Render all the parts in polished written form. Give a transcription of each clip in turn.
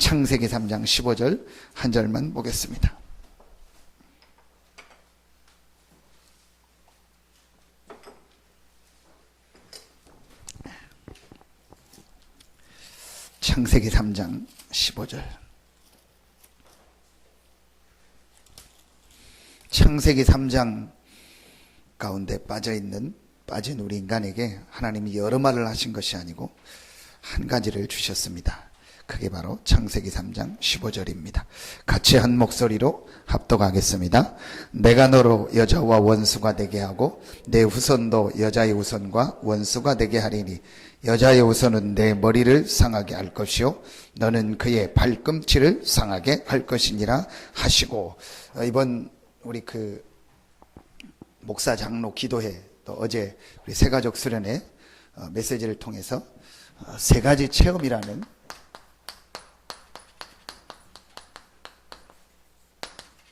창세기 3장 15절 한 절만 보겠습니다. 창세기 3장 15절. 창세기 3장 가운데 빠진 우리 인간에게 하나님이 여러 말을 하신 것이 아니고 한 가지를 주셨습니다. 그게 바로 창세기 3장 15절입니다. 같이 한 목소리로 합독하겠습니다. 내가 너로 여자와 원수가 되게 하고 내 후손도 여자의 후손과 원수가 되게 하리니 여자의 후손은 내 머리를 상하게 할 것이요 너는 그의 발꿈치를 상하게 할 것이니라 하시고, 이번 우리 목사 장로 기도회, 또 어제 우리 새가족 수련회 메시지를 통해서 세 가지 체험이라는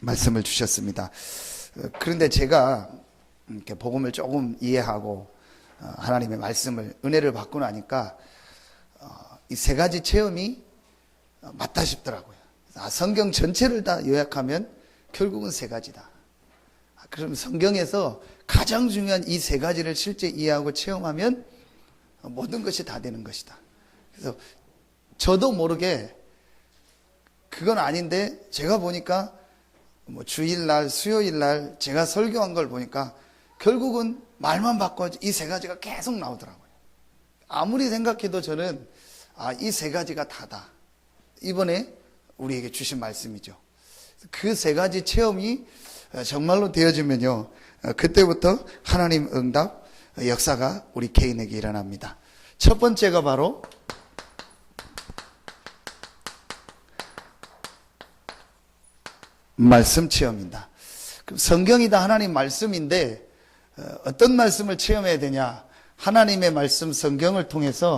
말씀을 주셨습니다. 그런데 제가 이렇게 복음을 조금 이해하고 하나님의 말씀을, 은혜를 받고 나니까 이 세 가지 체험이 맞다 싶더라고요. 성경 전체를 다 요약하면 결국은 세 가지다. 그럼 성경에서 가장 중요한 이 세 가지를 실제 이해하고 체험하면 모든 것이 다 되는 것이다. 그래서 저도 모르게 그건 아닌데 제가 보니까 주일날, 수요일날 제가 설교한 걸 보니까 결국은 말만 바꿔 이 세 가지가 계속 나오더라고요. 아무리 생각해도 저는 이 세 가지가 다다. 이번에 우리에게 주신 말씀이죠. 그 세 가지 체험이 정말로 되어지면요, 그때부터 하나님 응답 역사가 우리 개인에게 일어납니다. 첫 번째가 바로 말씀 체험입니다. 그럼 성경이 다 하나님 말씀인데 어떤 말씀을 체험해야 되냐? 하나님의 말씀 성경을 통해서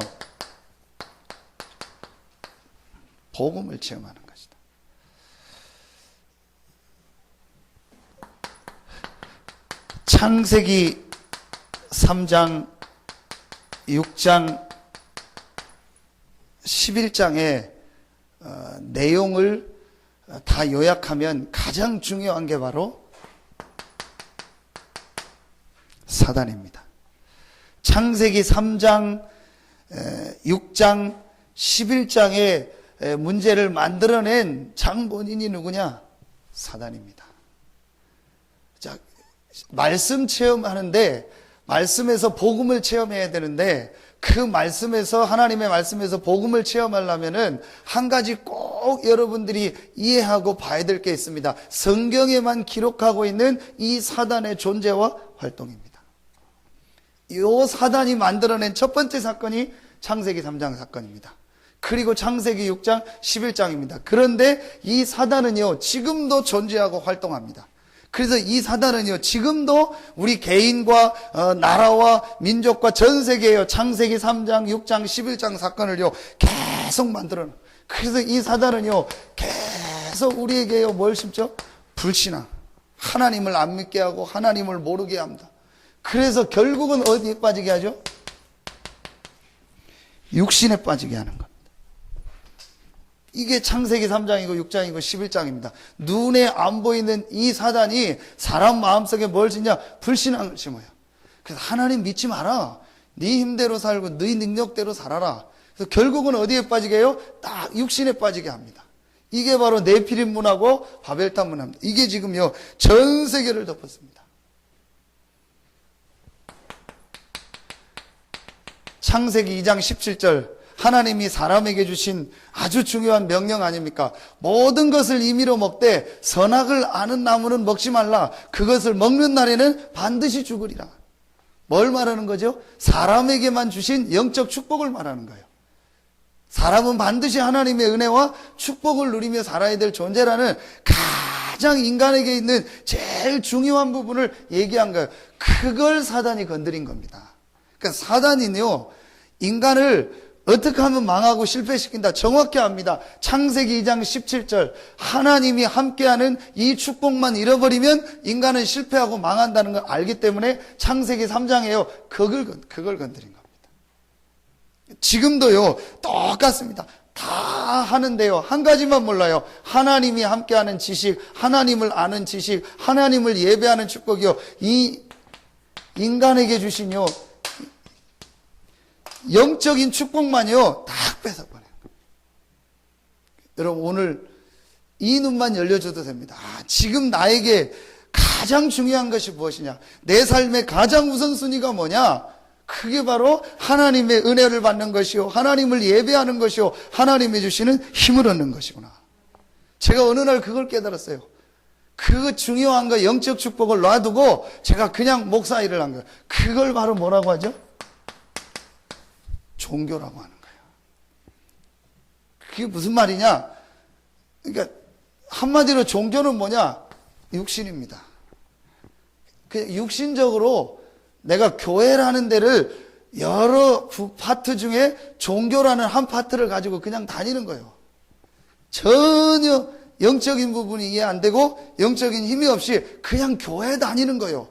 복음을 체험하는 것이다. 창세기 3장, 6장, 11장의 내용을 다 요약하면 가장 중요한 게 바로 사단입니다. 창세기 3장, 6장, 11장의 문제를 만들어낸 장본인이 누구냐? 사단입니다. 자, 말씀 체험하는데, 말씀에서 복음을 체험해야 되는데, 그 말씀에서, 하나님의 말씀에서 복음을 체험하려면은 한 가지 꼭 여러분들이 이해하고 봐야 될 게 있습니다. 성경에만 기록하고 있는 이 사단의 존재와 활동입니다. 이 사단이 만들어낸 첫 번째 사건이 창세기 3장 사건입니다. 그리고 창세기 6장 11장입니다. 그런데 이 사단은요, 지금도 존재하고 활동합니다. 그래서 이 사단은요, 지금도 우리 개인과 나라와 민족과 전 세계에요, 창세기 3장, 6장, 11장 사건을요 계속 만들어요. 그래서 이 사단은요 계속 우리에게요 뭘 심죠? 불신앙, 하나님을 안 믿게 하고 하나님을 모르게 합니다. 그래서 결국은 어디에 빠지게 하죠? 육신에 빠지게 하는 것. 이게 창세기 3장이고 6장이고 11장입니다. 눈에 안 보이는 이 사단이 사람 마음속에 뭘 짓냐? 불신앙을 심어요. 그래서 하나님 믿지 마라. 네 힘대로 살고 네 능력대로 살아라. 그래서 결국은 어디에 빠지게 해요? 딱 육신에 빠지게 합니다. 이게 바로 네피림 문화고 바벨탑 문화입니다. 이게 지금요 전 세계를 덮었습니다. 창세기 2장 17절, 하나님이 사람에게 주신 아주 중요한 명령 아닙니까? 모든 것을 임의로 먹되 선악을 아는 나무는 먹지 말라. 그것을 먹는 날에는 반드시 죽으리라. 뭘 말하는 거죠? 사람에게만 주신 영적 축복을 말하는 거예요. 사람은 반드시 하나님의 은혜와 축복을 누리며 살아야 될 존재라는 가장 인간에게 있는 제일 중요한 부분을 얘기한 거예요. 그걸 사단이 건드린 겁니다. 그러니까 사단이요, 인간을 어떻게 하면 망하고 실패시킨다 정확히 압니다. 창세기 2장 17절, 하나님이 함께하는 이 축복만 잃어버리면 인간은 실패하고 망한다는 걸 알기 때문에 창세기 3장에요 그걸 건드린 겁니다. 지금도요 똑같습니다. 다 하는데요. 한 가지만 몰라요. 하나님이 함께하는 지식, 하나님을 아는 지식, 하나님을 예배하는 축복이요. 이 인간에게 주신요 영적인 축복만요 다 뺏어버려요. 여러분 오늘 이 눈만 열려줘도 됩니다. 지금 나에게 가장 중요한 것이 무엇이냐? 내 삶의 가장 우선순위가 뭐냐? 그게 바로 하나님의 은혜를 받는 것이요, 하나님을 예배하는 것이요, 하나님이 주시는 힘을 얻는 것이구나. 제가 어느 날 그걸 깨달았어요. 그 중요한 거, 영적 축복을 놔두고 제가 그냥 목사 일을 한 거예요. 그걸 바로 뭐라고 하죠? 종교라고 하는 거예요. 그게 무슨 말이냐? 그러니까 한마디로 종교는 뭐냐? 육신입니다. 그 육신적으로 내가 교회라는 데를 여러 파트 중에 종교라는 한 파트를 가지고 그냥 다니는 거예요. 전혀 영적인 부분이 이해 안 되고 영적인 힘이 없이 그냥 교회 다니는 거예요.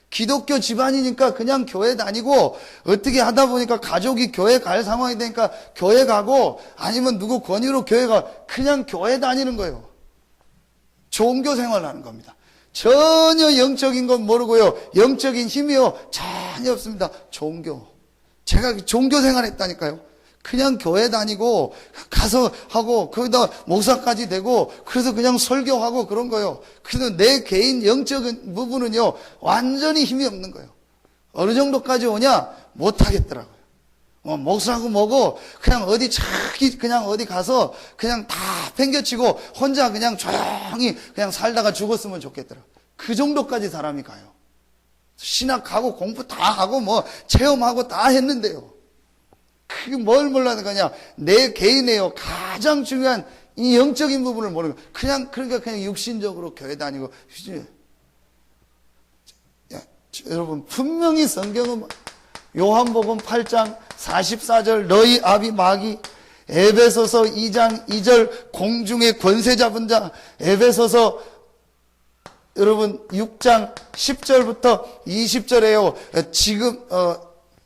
기독교 집안이니까 그냥 교회 다니고 어떻게 하다 보니까 가족이 교회 갈 상황이 되니까 교회 가고 아니면 누구 권유로 교회 가 그냥 교회 다니는 거예요. 종교 생활을 하는 겁니다. 전혀 영적인 건 모르고요. 영적인 힘이요. 전혀 없습니다. 종교. 제가 종교 생활 했다니까요. 그냥 교회 다니고 가서 하고 거기다 목사까지 되고 그래서 그냥 설교하고 그런 거예요. 그래서 내 개인 영적인 부분은요. 완전히 힘이 없는 거예요. 어느 정도까지 오냐? 못하겠더라고요. 목사하고 뭐고 그냥 어디 차기 그냥 어디 가서 그냥 다 팽개치고 혼자 그냥 조용히 그냥 살다가 죽었으면 좋겠더라고요. 그 정도까지 사람이 가요. 신학 가고 공부 다 하고 뭐 체험하고 다 했는데요. 그게 뭘 몰라는 거냐? 내 개인에요. 가장 중요한 이 영적인 부분을 모르는 거예요. 그러니까 그냥 육신적으로 교회 다니고. 여러분 분명히 성경은 요한복음 8장 44절 너희 아비 마귀, 에베소서 2장 2절 공중의 권세 잡은 자, 에베소서 여러분 6장 10절부터 20절에요. 지금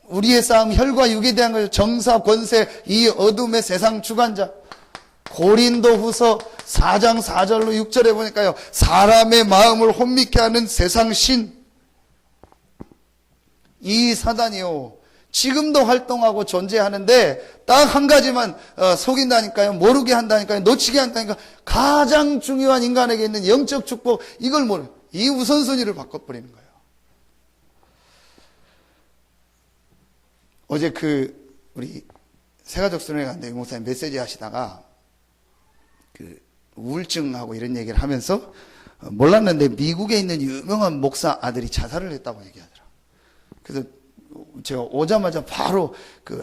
우리의 싸움 혈과 육에 대한 거죠. 정사 권세 이 어둠의 세상 주관자. 고린도후서 4장 4절로 6절에 보니까요. 사람의 마음을 혼미케 하는 세상 신. 이 사단이요. 지금도 활동하고 존재하는데 딱 한 가지만 속인다니까요. 모르게 한다니까요. 놓치게 한다니까. 가장 중요한 인간에게 있는 영적 축복 이걸 모르. 이 우선순위를 바꿔버리는 거예요. 어제 우리 새가족 수련회 갔는데 목사님 메시지 하시다가 우울증하고 이런 얘기를 하면서 몰랐는데 미국에 있는 유명한 목사 아들이 자살을 했다고 얘기하더라. 그래서 제가 오자마자 바로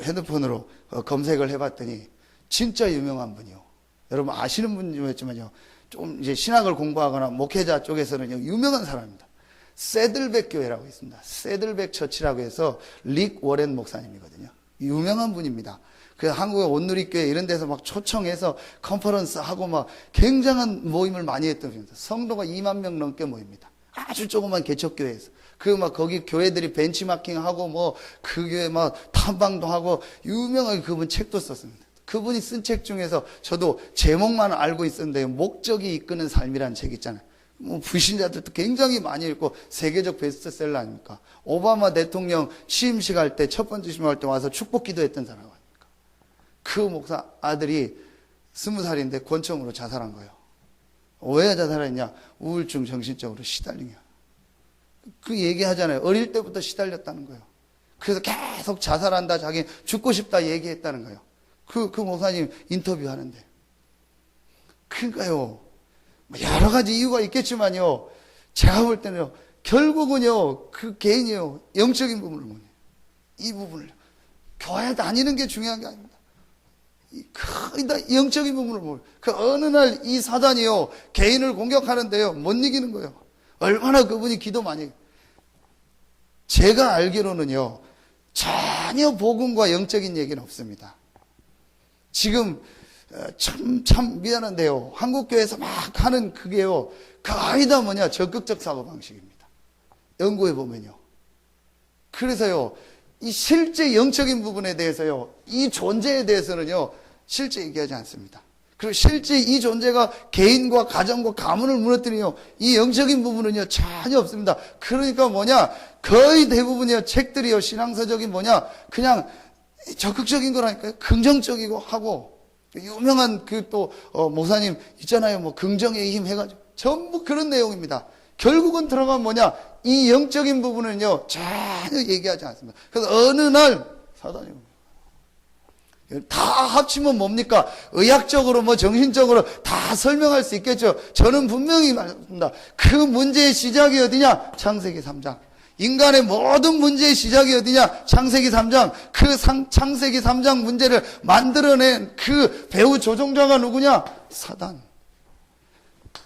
핸드폰으로 검색을 해봤더니 진짜 유명한 분이요. 여러분 아시는 분이었지만요. 좀 이제 신학을 공부하거나 목회자 쪽에서는요 유명한 사람입니다. 세들백 교회라고 있습니다. 세들백 처치라고 해서 릭 워렌 목사님이거든요. 유명한 분입니다. 그래서 한국의 온누리교회 이런 데서 막 초청해서 컨퍼런스 하고 막 굉장한 모임을 많이 했던 분입니다. 성도가 2만 명 넘게 모입니다. 아주 조그만 개척교회에서. 거기 교회들이 벤치마킹하고 그 교회 탐방도 하고 유명하게 그분 책도 썼습니다. 그분이 쓴 책 중에서 저도 제목만 알고 있었는데 목적이 이끄는 삶이라는 책 있잖아요. 불신자들도 굉장히 많이 읽고 세계적 베스트셀러 아닙니까? 오바마 대통령 취임식 할 때 첫 번째 취임할 때 와서 축복 기도했던 사람 아닙니까? 그 목사 아들이 20살인데 권총으로 자살한 거예요. 왜 자살했냐? 우울증 정신적으로 시달리냐. 그 얘기하잖아요. 어릴 때부터 시달렸다는 거예요. 그래서 계속 자살한다, 자기 죽고 싶다 얘기했다는 거예요. 그 목사님 인터뷰하는데. 그러니까요. 여러 가지 이유가 있겠지만요. 제가 볼 때는요. 결국은요. 그 개인이요. 영적인 부분을 보네요. 이 부분을. 교회 다니는 게 중요한 게 아닙니다. 거의 다 영적인 부분을 보고. 어느 날 이 사단이요. 개인을 공격하는데요. 못 이기는 거예요. 얼마나 그분이 기도 많이 해요. 제가 알기로는요. 전혀 복음과 영적인 얘기는 없습니다. 지금 참 미안한데요. 한국교회에서 막 하는 그게요. 거의 다 뭐냐? 적극적 사고방식입니다. 연구해 보면요. 그래서요. 이 실제 영적인 부분에 대해서요. 이 존재에 대해서는요. 실제 얘기하지 않습니다. 그리고 실제 이 존재가 개인과 가정과 가문을 무너뜨리요, 이 영적인 부분은요 전혀 없습니다. 그러니까 뭐냐, 거의 대부분이요 책들이요 신앙서적인 뭐냐, 그냥 적극적인 거라니까요. 긍정적이고 하고, 유명한 그 또 목사님 있잖아요, 뭐 긍정의 힘 해가지고 전부 그런 내용입니다. 결국은 들어가면 뭐냐, 이 영적인 부분은요 전혀 얘기하지 않습니다. 그래서 어느 날 사단이 다 합치면 뭡니까? 의학적으로 뭐 정신적으로 다 설명할 수 있겠죠. 저는 분명히 말합니다. 그 문제의 시작이 어디냐? 창세기 3장. 인간의 모든 문제의 시작이 어디냐? 창세기 3장. 그 창세기 3장 문제를 만들어낸 그 배후 조종자가 누구냐? 사단.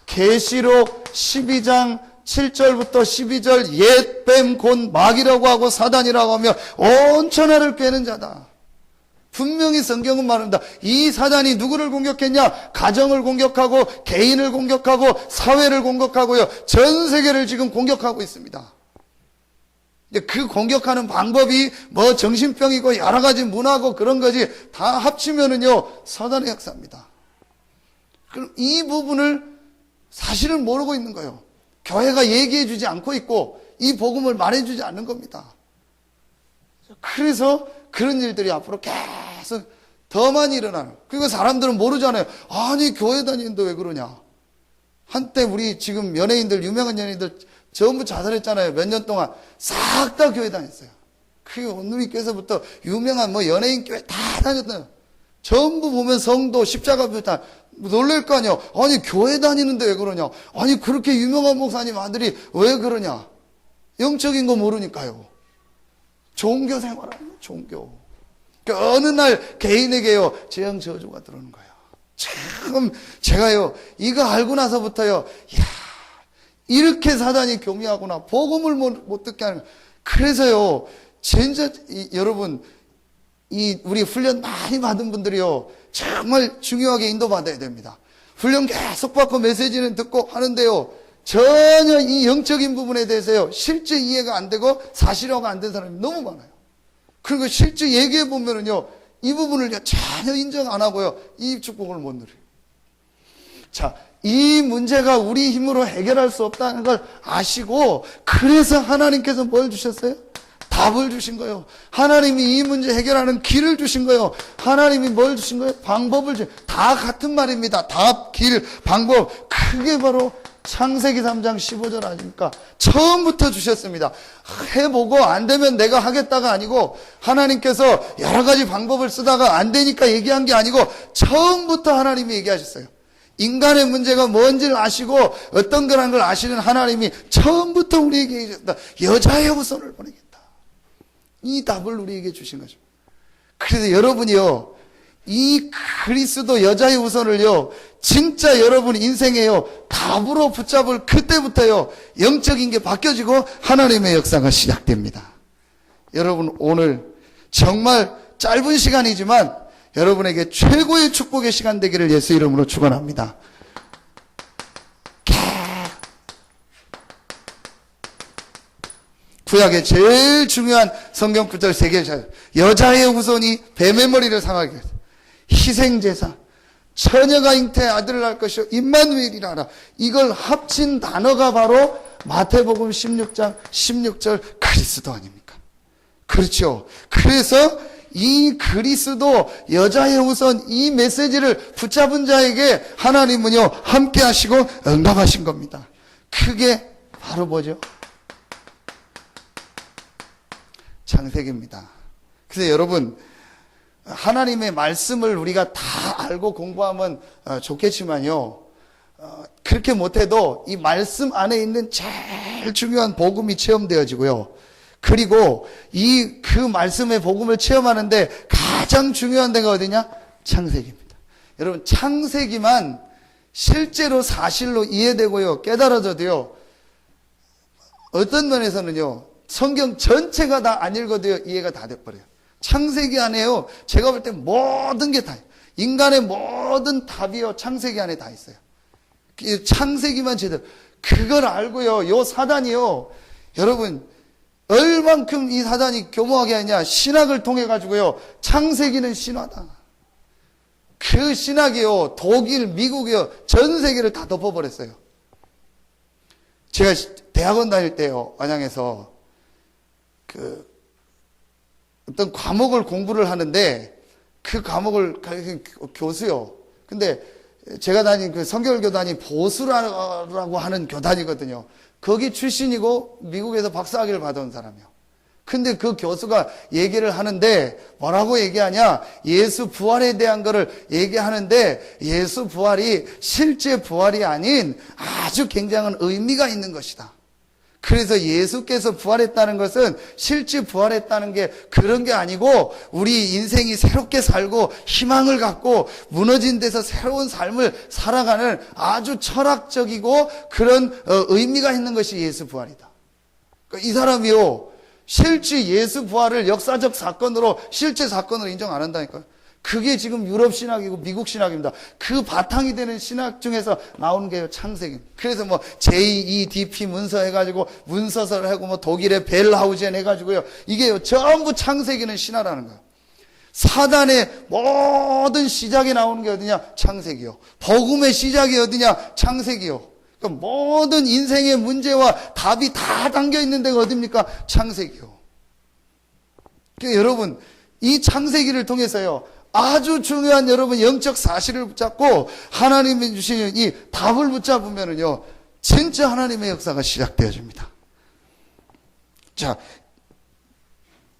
계시록 12장 7절부터 12절, 옛 뱀 곧 마귀라고 하고 사단이라고 하며 온 천하를 꿰는 자다. 분명히 성경은 말합니다. 이 사단이 누구를 공격했냐? 가정을 공격하고, 개인을 공격하고, 사회를 공격하고요, 전 세계를 지금 공격하고 있습니다. 그 공격하는 방법이 뭐 정신병이고 여러 가지 문화고 그런 거지, 다 합치면은요 사단의 역사입니다. 그럼 이 부분을 사실은 모르고 있는 거예요. 교회가 얘기해 주지 않고 있고 이 복음을 말해 주지 않는 겁니다. 그래서 그런 일들이 앞으로 계속 더 많이 일어나는. 그리고 사람들은 모르잖아요. 아니 교회 다니는데 왜 그러냐. 한때 우리 지금 연예인들, 유명한 연예인들 전부 자살했잖아요. 몇 년 동안 싹 다 교회 다녔어요. 그 오누리께서부터 유명한 뭐 연예인 교회 다 다녔어요. 전부 보면 성도 십자가표 다 놀랄 거 아니에요. 아니 교회 다니는데 왜 그러냐. 아니 그렇게 유명한 목사님 아들이 왜 그러냐. 영적인 거 모르니까요. 종교 생활하는 종교. 그러니까 어느 날 개인에게요 재앙 저주가 들어오는 거예요. 참 제가요 이거 알고 나서부터요, 이야, 이렇게 사단이 교미하구나. 복음을 못 듣게 하는. 그래서요 진짜 여러분, 우리 훈련 많이 받은 분들이요 정말 중요하게 인도받아야 됩니다. 훈련 계속 받고 메시지는 듣고 하는데요, 전혀 이 영적인 부분에 대해서요 실제 이해가 안 되고 사실화가 안 된 사람이 너무 많아요. 그리고 실제 얘기해 보면은요 이 부분을 전혀 인정 안 하고요 이 축복을 못 누려요. 자, 이 문제가 우리 힘으로 해결할 수 없다는 걸 아시고, 그래서 하나님께서 뭘 주셨어요? 답을 주신 거예요. 하나님이 이 문제 해결하는 길을 주신 거예요. 하나님이 뭘 주신 거예요? 방법을 주신. 다 같은 말입니다. 답, 길, 방법. 그게 바로 창세기 3장 15절 아닙니까? 처음부터 주셨습니다. 해보고 안 되면 내가 하겠다가 아니고, 하나님께서 여러 가지 방법을 쓰다가 안 되니까 얘기한 게 아니고 처음부터 하나님이 얘기하셨어요. 인간의 문제가 뭔지를 아시고 어떤 거라는 걸 아시는 하나님이 처음부터 우리에게 얘기했다. 여자의 후손을 보내겠다. 이 답을 우리에게 주신 거죠. 그래서 여러분이요, 이 그리스도 여자의 후손을요 진짜 여러분 인생에요 답으로 붙잡을 그때부터요 영적인 게 바뀌어지고 하나님의 역사가 시작됩니다. 여러분 오늘 정말 짧은 시간이지만 여러분에게 최고의 축복의 시간 되기를 예수 이름으로 축원합니다. 구약의 제일 중요한 성경 구절 3개. 여자의 후손이 뱀의 머리를 상하게 했어요. 희생제사, 처녀가 잉태의 아들을 낳을 것이요 임마누엘이라 하라. 이걸 합친 단어가 바로 마태복음 16장 16절 그리스도 아닙니까? 그렇죠. 그래서 이 그리스도 여자의 후손 이 메시지를 붙잡은 자에게 하나님은요 함께 하시고 응답하신 겁니다. 그게 바로 뭐죠? 창세기입니다. 그래서 여러분, 하나님의 말씀을 우리가 다 알고 공부하면 좋겠지만요, 그렇게 못해도 이 말씀 안에 있는 제일 중요한 복음이 체험되어지고요, 그리고 그 말씀의 복음을 체험하는데 가장 중요한 데가 어디냐? 창세기입니다. 여러분, 창세기만 실제로 사실로 이해되고요 깨달아져도요 어떤 면에서는요 성경 전체가 다 안 읽어도요 이해가 다 돼버려요. 창세기 안에요 제가 볼 때 모든 게 다, 인간의 모든 답이요 창세기 안에 다 있어요. 창세기만 제대로 그걸 알고요, 요 사단이요 여러분 얼만큼 이 사단이 교모하게 하냐, 신학을 통해 가지고요 창세기는 신화다, 그 신학이요, 독일, 미국이요, 전 세계를 다 덮어버렸어요. 제가 대학원 다닐 때요, 안양에서 어떤 과목을 공부를 하는데, 그 과목을 가르치는 교수요. 근데 제가 다닌 그 성결교단이 보수라고 하는 교단이거든요. 거기 출신이고 미국에서 박사학위를 받아온 사람이요. 근데 그 교수가 얘기를 하는데 뭐라고 얘기하냐? 예수 부활에 대한 거를 얘기하는데 예수 부활이 실제 부활이 아닌 아주 굉장한 의미가 있는 것이다. 그래서 예수께서 부활했다는 것은 실제 부활했다는 게 그런 게 아니고 우리 인생이 새롭게 살고 희망을 갖고 무너진 데서 새로운 삶을 살아가는 아주 철학적이고 그런 의미가 있는 것이 예수 부활이다. 그러니까 이 사람이요, 실제 예수 부활을 역사적 사건으로 실제 사건으로 인정 안 한다니까요. 그게 지금 유럽 신학이고 미국 신학입니다. 그 바탕이 되는 신학 중에서 나오는 게 창세기입니다. 그래서 뭐 JEDP 문서 해가지고 문서서를 하고 뭐 독일의 벨하우젠 해가지고요. 이게요, 전부 창세기는 신화라는 거예요. 사단의 모든 시작이 나오는 게 어디냐? 창세기요. 복음의 시작이 어디냐? 창세기요. 그러니까 모든 인생의 문제와 답이 다 담겨 있는 데가 어딥니까? 창세기요. 그러니까 여러분, 이 창세기를 통해서요, 아주 중요한 여러분 영적 사실을 붙잡고 하나님이 주시는 이 답을 붙잡으면은요, 진짜 하나님의 역사가 시작되어집니다. 자,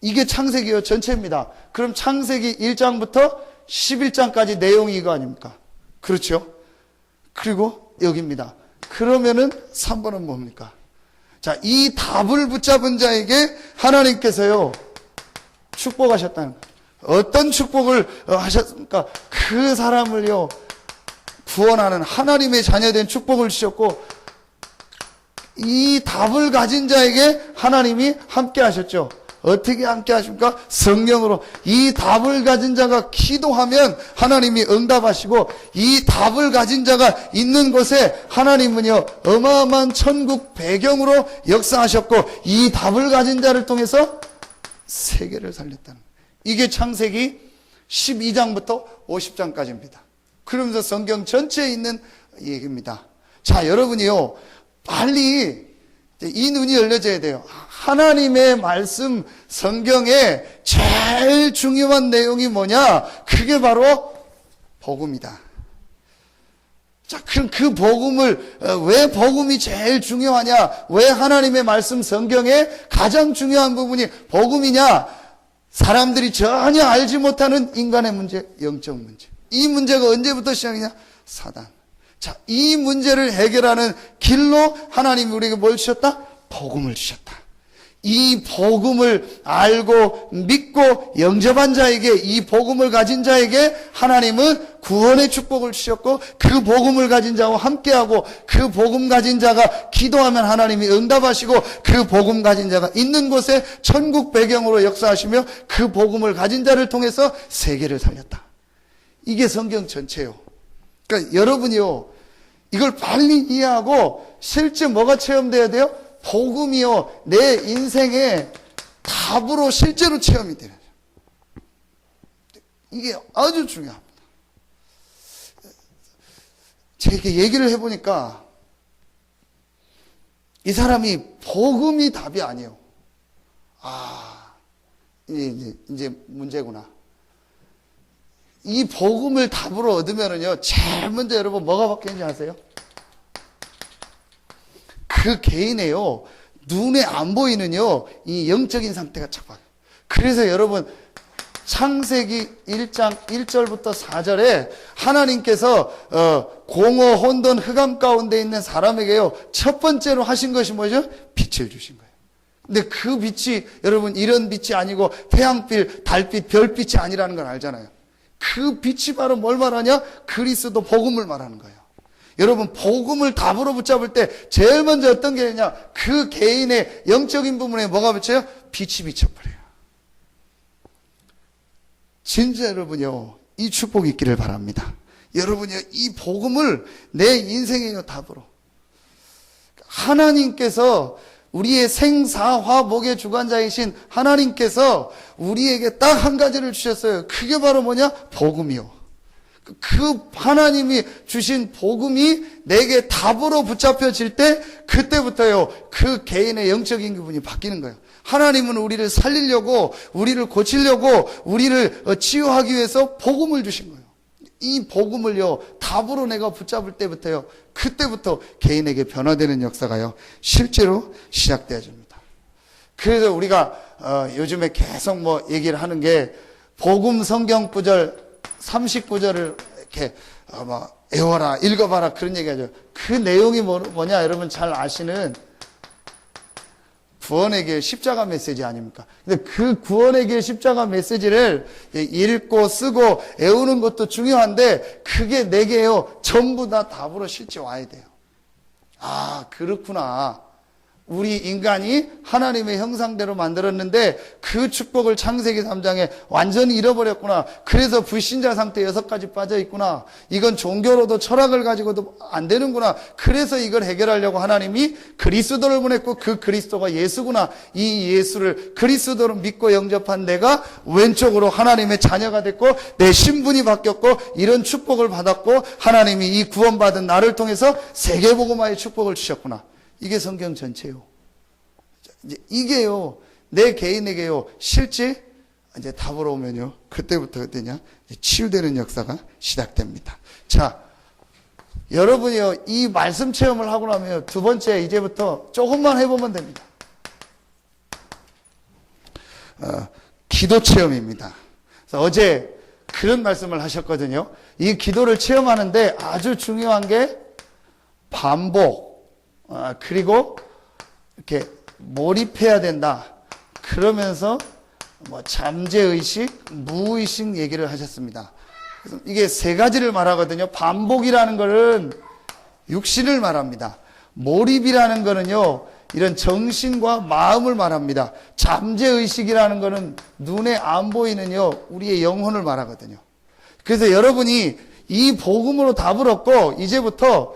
이게 창세기요 전체입니다. 그럼 창세기 1장부터 11장까지 내용이 이거 아닙니까? 그렇죠? 그리고 여기입니다. 그러면은 3번은 뭡니까? 자, 이 답을 붙잡은 자에게 하나님께서요, 축복하셨다는 거예요. 어떤 축복을 하셨습니까? 그 사람을요, 구원하는 하나님의 자녀된 축복을 주셨고, 이 답을 가진 자에게 하나님이 함께 하셨죠. 어떻게 함께 하십니까? 성령으로. 이 답을 가진 자가 기도하면 하나님이 응답하시고, 이 답을 가진 자가 있는 곳에 하나님은요, 어마어마한 천국 배경으로 역사하셨고, 이 답을 가진 자를 통해서 세계를 살렸다는 거예요. 이게 창세기 12장부터 50장까지입니다. 그러면서 성경 전체에 있는 얘기입니다. 자, 여러분이요, 빨리 이 눈이 열려져야 돼요. 하나님의 말씀, 성경에 제일 중요한 내용이 뭐냐? 그게 바로 복음이다. 자, 그럼 그 복음을, 왜 복음이 제일 중요하냐? 왜 하나님의 말씀, 성경에 가장 중요한 부분이 복음이냐? 사람들이 전혀 알지 못하는 인간의 문제, 영적 문제. 이 문제가 언제부터 시작이냐? 사단. 자, 이 문제를 해결하는 길로 하나님이 우리에게 뭘 주셨다? 복음을 주셨다. 이 복음을 알고 믿고 영접한 자에게, 이 복음을 가진 자에게 하나님은 구원의 축복을 주셨고, 그 복음을 가진 자와 함께하고, 그 복음 가진 자가 기도하면 하나님이 응답하시고, 그 복음 가진 자가 있는 곳에 천국 배경으로 역사하시며, 그 복음을 가진 자를 통해서 세계를 살렸다. 이게 성경 전체예요. 그러니까 여러분이요, 이걸 빨리 이해하고 실제 뭐가 체험돼야 돼요? 복음이요, 내 인생의 답으로 실제로 체험이 되는 거예요. 이게 아주 중요합니다. 제가 이렇게 얘기를 해보니까 이 사람이 복음이 답이 아니에요. 아, 이제 문제구나. 이 복음을 답으로 얻으면은요, 제일 먼저 여러분 뭐가 바뀌는지 아세요? 그 개인의요, 눈에 안 보이는요, 이 영적인 상태가 착 바뀌어요. 그래서 여러분, 창세기 1장 1절부터 4절에 하나님께서 공허, 혼돈, 흑암 가운데 있는 사람에게요, 첫 번째로 하신 것이 뭐죠? 빛을 주신 거예요. 근데 그 빛이 여러분 이런 빛이 아니고 태양빛, 달빛, 별빛이 아니라는 걸 알잖아요. 그 빛이 바로 뭘 말하냐? 그리스도 복음을 말하는 거예요. 여러분, 복음을 답으로 붙잡을 때 제일 먼저 어떤 게 있냐? 그 개인의 영적인 부분에 뭐가 비쳐요? 빛이 비쳐버려요. 진짜 여러분요, 이 축복이 있기를 바랍니다. 여러분이요, 이 복음을 내 인생의 답으로. 하나님께서 우리의 생사화복의 주관자이신 하나님께서 우리에게 딱 한 가지를 주셨어요. 그게 바로 뭐냐? 복음이요. 그 하나님이 주신 복음이 내게 답으로 붙잡혀질 때 그때부터요 그 개인의 영적인 기분이 바뀌는 거예요. 하나님은 우리를 살리려고, 우리를 고치려고, 우리를 치유하기 위해서 복음을 주신 거예요. 이 복음을요 답으로 내가 붙잡을 때부터요 그때부터 개인에게 변화되는 역사가요 실제로 시작되어 줍니다. 그래서 우리가 요즘에 계속 뭐 얘기를 하는 게 복음 성경 구절 39절을 이렇게 외워라, 읽어봐라 그런 얘기하죠. 그 내용이 뭐냐 여러분 잘 아시는 구원의 길 십자가 메시지 아닙니까? 근데 그 구원의 길 십자가 메시지를 읽고 쓰고 외우는 것도 중요한데 그게 내게요 전부 다 답으로 실제 와야 돼요. 아 그렇구나. 우리 인간이 하나님의 형상대로 만들었는데 그 축복을 창세기 3장에 완전히 잃어버렸구나. 그래서 불신자 상태 6가지 빠져 있구나. 이건 종교로도 철학을 가지고도 안 되는구나. 그래서 이걸 해결하려고 하나님이 그리스도를 보냈고 그 그리스도가 예수구나. 이 예수를 그리스도로 믿고 영접한 내가 왼쪽으로 하나님의 자녀가 됐고 내 신분이 바뀌었고 이런 축복을 받았고 하나님이 이 구원받은 나를 통해서 세계복음화의 축복을 주셨구나. 이게 성경 전체요. 이제 이게요, 내 개인에게요, 실제 이제 답으로 오면요, 그때부터 어떠냐? 치유되는 역사가 시작됩니다. 자, 여러분이요, 이 말씀 체험을 하고 나면 두 번째, 이제부터 조금만 해보면 됩니다. 기도 체험입니다. 그래서 어제 그런 말씀을 하셨거든요. 이 기도를 체험하는데 아주 중요한 게 반복, 그리고 이렇게 몰입해야 된다. 그러면서 뭐 잠재의식, 무의식 얘기를 하셨습니다. 그래서 이게 세 가지를 말하거든요. 반복이라는 거는 육신을 말합니다. 몰입이라는 거는요, 이런 정신과 마음을 말합니다. 잠재의식이라는 거는 눈에 안 보이는요, 우리의 영혼을 말하거든요. 그래서 여러분이 이 복음으로 답을 얻고 이제부터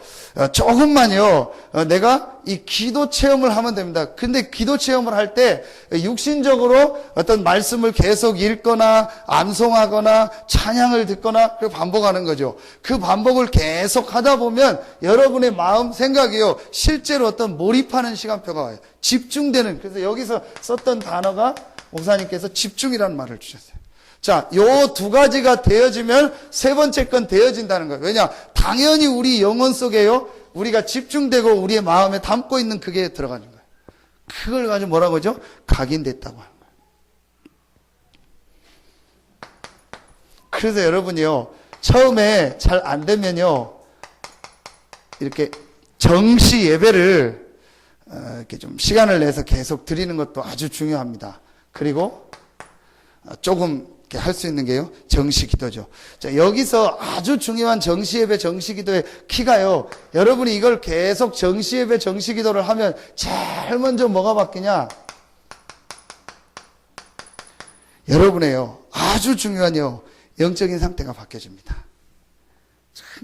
조금만요 내가 이 기도 체험을 하면 됩니다. 근데 기도 체험을 할 때 육신적으로 어떤 말씀을 계속 읽거나 암송하거나 찬양을 듣거나 그리고 반복하는 거죠. 그 반복을 계속 하다 보면 여러분의 마음 생각이요 실제로 어떤 몰입하는 시간표가 와요. 집중되는. 그래서 여기서 썼던 단어가 목사님께서 집중이라는 말을 주셨어요. 자, 요 두 가지가 되어지면 세 번째 건 되어진다는 거예요. 왜냐? 당연히 우리 영혼 속에요, 우리가 집중되고 우리의 마음에 담고 있는 그게 들어가는 거예요. 그걸 가지고 뭐라고 하죠? 각인됐다고 하는 거예요. 그래서 여러분이요, 처음에 잘 안 되면요, 이렇게 정시 예배를, 이렇게 좀 시간을 내서 계속 드리는 것도 아주 중요합니다. 그리고 조금 할 수 있는 게요, 정시 기도죠. 자, 여기서 아주 중요한 정시 예배, 정시 기도의 키가요, 여러분이 이걸 계속 정시 예배, 정시 기도를 하면 제일 먼저 뭐가 바뀌냐? 여러분의요, 아주 중요한요, 영적인 상태가 바뀌어집니다.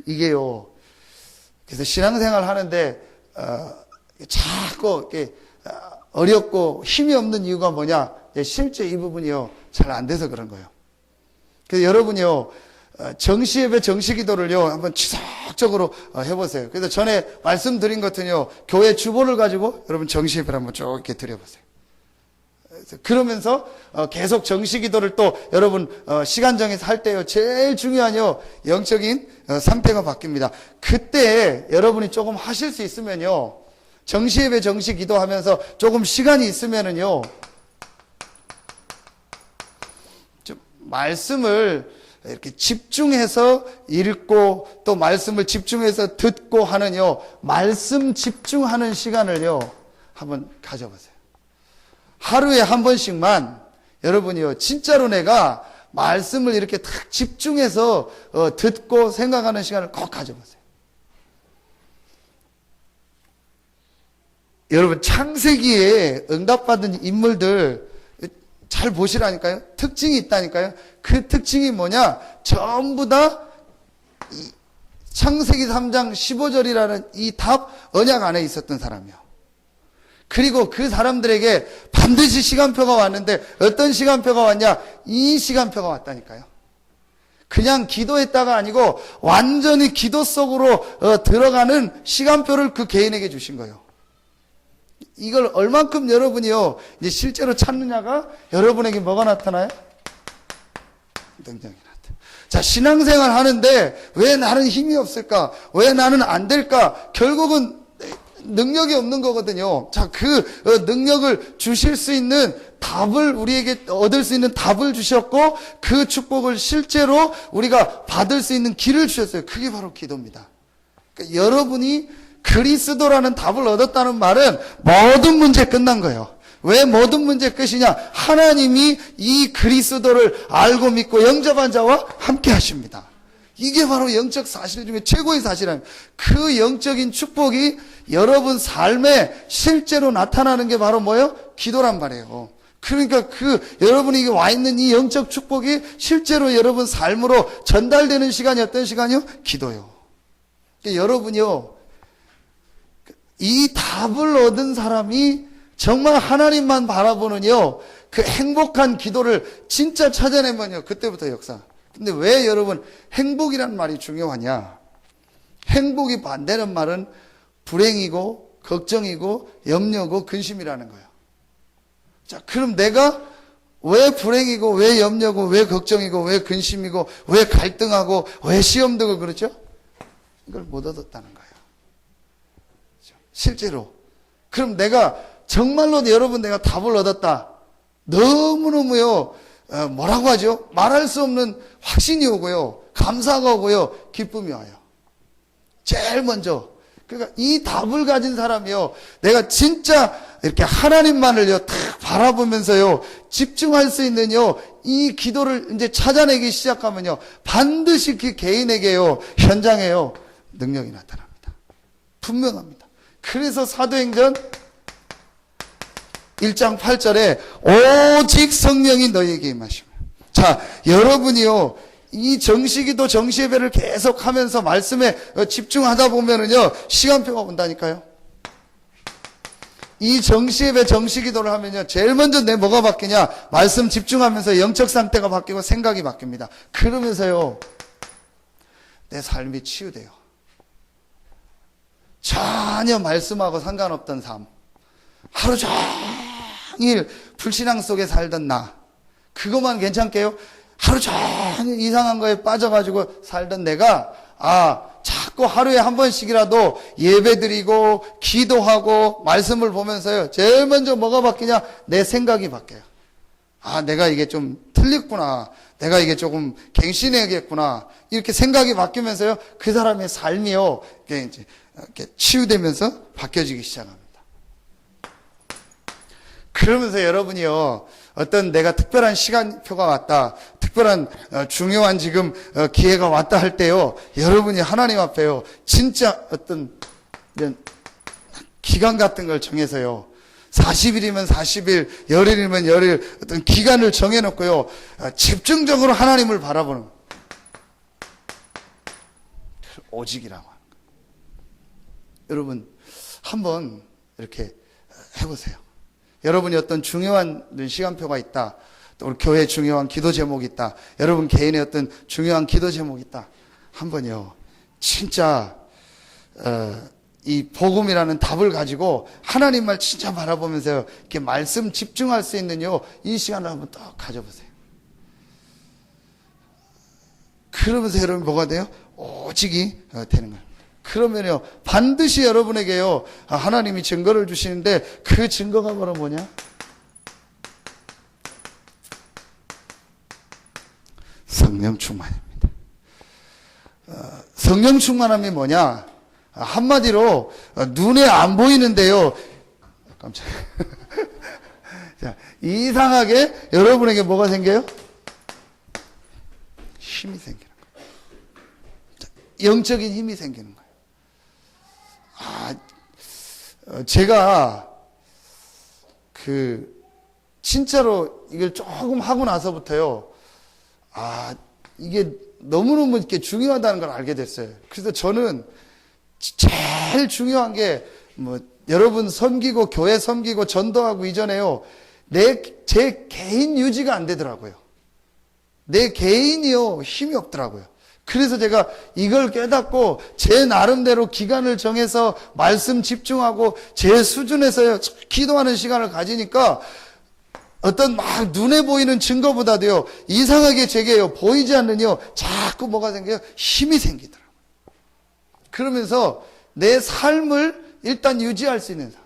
이게요, 그래서 신앙생활 하는데, 자꾸 이렇게 어렵고 힘이 없는 이유가 뭐냐? 실제 이 부분이요, 잘 안 돼서 그런 거예요. 그래서 여러분이요, 정시예배, 정시기도를요, 한번 지속적으로 해보세요. 그래서 전에 말씀드린 것은요, 교회 주보를 가지고 여러분 정시예배를 한번 쭉 이렇게 드려보세요. 그러면서 계속 정시기도를 또 여러분 시간 정해서 할 때요, 제일 중요한요, 영적인 상태가 바뀝니다. 그때 여러분이 조금 하실 수 있으면요, 정시예배, 정시기도 하면서 조금 시간이 있으면은요, 말씀을 이렇게 집중해서 읽고 또 말씀을 집중해서 듣고 하는요, 말씀 집중하는 시간을요, 한번 가져보세요. 하루에 한 번씩만 여러분이요, 진짜로 내가 말씀을 이렇게 딱 집중해서 듣고 생각하는 시간을 꼭 가져보세요. 여러분, 창세기에 응답받은 인물들 잘 보시라니까요. 특징이 있다니까요. 그 특징이 뭐냐? 전부 다 창세기 3장 15절이라는 이 답 언약 안에 있었던 사람이요. 그리고 그 사람들에게 반드시 시간표가 왔는데 어떤 시간표가 왔냐? 이 시간표가 왔다니까요. 그냥 기도했다가 아니고 완전히 기도 속으로 들어가는 시간표를 그 개인에게 주신 거예요. 이걸 얼만큼 여러분이요 이제 실제로 찾느냐가 여러분에게 뭐가 나타나요? 능력이 나타나요. 자, 신앙생활 하는데 왜 나는 힘이 없을까? 왜 나는 안 될까? 결국은 능력이 없는 거거든요. 자, 그 능력을 주실 수 있는 답을 우리에게 얻을 수 있는 답을 주셨고 그 축복을 실제로 우리가 받을 수 있는 길을 주셨어요. 그게 바로 기도입니다. 그러니까 여러분이 그리스도라는 답을 얻었다는 말은 모든 문제 끝난 거예요. 왜 모든 문제 끝이냐? 하나님이 이 그리스도를 알고 믿고 영접한 자와 함께 하십니다. 이게 바로 영적 사실 중에 최고의 사실입니다. 그 영적인 축복이 여러분 삶에 실제로 나타나는 게 바로 뭐예요? 기도란 말이에요. 그러니까 여러분이 와 있는 이 영적 축복이 실제로 여러분 삶으로 전달되는 시간이 어떤 시간이요? 기도요. 그러니까 여러분이요, 이 답을 얻은 사람이 정말 하나님만 바라보는요, 그 행복한 기도를 진짜 찾아내면요, 그때부터 역사. 근데 왜 여러분 행복이란 말이 중요하냐? 행복이 반대는 말은 불행이고 걱정이고 염려고 근심이라는 거예요. 자, 그럼 내가 왜 불행이고 왜 염려고 왜 걱정이고 왜 근심이고 왜 갈등하고 왜 시험 등을 그렇죠? 이걸 못 얻었다는 거예요. 실제로. 그럼 내가 정말로 여러분 내가 답을 얻었다. 너무너무요. 뭐라고 하죠? 말할 수 없는 확신이 오고요. 감사가 오고요. 기쁨이 와요. 제일 먼저. 그러니까 이 답을 가진 사람이요. 내가 진짜 이렇게 하나님만을요, 탁 바라보면서요, 집중할 수 있는요, 이 기도를 이제 찾아내기 시작하면요, 반드시 그 개인에게요, 현장에요, 능력이 나타납니다. 분명합니다. 그래서 사도행전 1장 8절에 오직 성령이 너희에게 임하시며. 자, 여러분이요, 이 정시기도 정시예배를 계속 하면서 말씀에 집중하다 보면은요, 시간표가 온다니까요. 이 정시예배 정시기도를 하면요, 제일 먼저 내 뭐가 바뀌냐? 말씀 집중하면서 영적 상태가 바뀌고 생각이 바뀝니다. 그러면서요, 내 삶이 치유돼요. 전혀 말씀하고 상관없던 삶. 하루 종일 불신앙 속에 살던 나. 그것만 괜찮게요? 하루 종일 이상한 거에 빠져가지고 살던 내가, 자꾸 하루에 한 번씩이라도 예배드리고, 기도하고, 말씀을 보면서요, 제일 먼저 뭐가 바뀌냐? 내 생각이 바뀌어요. 내가 이게 좀 틀렸구나. 내가 이게 조금 갱신해야겠구나. 이렇게 생각이 바뀌면서요, 그 사람의 삶이요, 이렇게 치유되면서 바뀌어지기 시작합니다. 그러면서 여러분이요, 어떤 내가 특별한 시간표가 왔다, 특별한 중요한 지금 기회가 왔다 할 때요, 여러분이 하나님 앞에요, 진짜 어떤 이런 기간 같은 걸 정해서요, 40일이면 40일, 열흘이면 열흘, 어떤 기간을 정해놓고요, 집중적으로 하나님을 바라보는 오직이라고 하는 거예요. 여러분 한번 이렇게 해보세요. 여러분이 어떤 중요한 시간표가 있다. 또 우리 교회에 중요한 기도 제목이 있다. 여러분 개인의 어떤 중요한 기도 제목이 있다. 한번요, 진짜 이 복음이라는 답을 가지고 하나님만 진짜 바라보면서 이렇게 말씀 집중할 수 있는요, 이 시간을 한번 딱 가져보세요. 그러면서 여러분 뭐가 돼요? 오직이 되는 거예요. 그러면요, 반드시 여러분에게요, 하나님이 증거를 주시는데, 그 증거가 바로 뭐냐? 성령 충만입니다. 성령 충만함이 뭐냐? 한마디로, 눈에 안 보이는데요, 깜짝이야. 자, 이상하게 여러분에게 뭐가 생겨요? 힘이 생기는 거예요. 영적인 힘이 생기는 거예요. 제가 진짜로 이걸 조금 하고 나서부터요, 이게 너무너무 이렇게 중요하다는 걸 알게 됐어요. 그래서 저는 제일 중요한 게 여러분 섬기고 교회 섬기고 전도하고 이전에요, 제 개인 유지가 안 되더라고요. 내 개인이요, 힘이 없더라고요. 그래서 제가 이걸 깨닫고 제 나름대로 기간을 정해서 말씀 집중하고 제 수준에서 기도하는 시간을 가지니까 어떤 막 눈에 보이는 증거보다도요, 이상하게 제게요, 보이지 않는요, 자꾸 뭐가 생겨요? 힘이 생기더라고요. 그러면서 내 삶을 일단 유지할 수 있는 삶.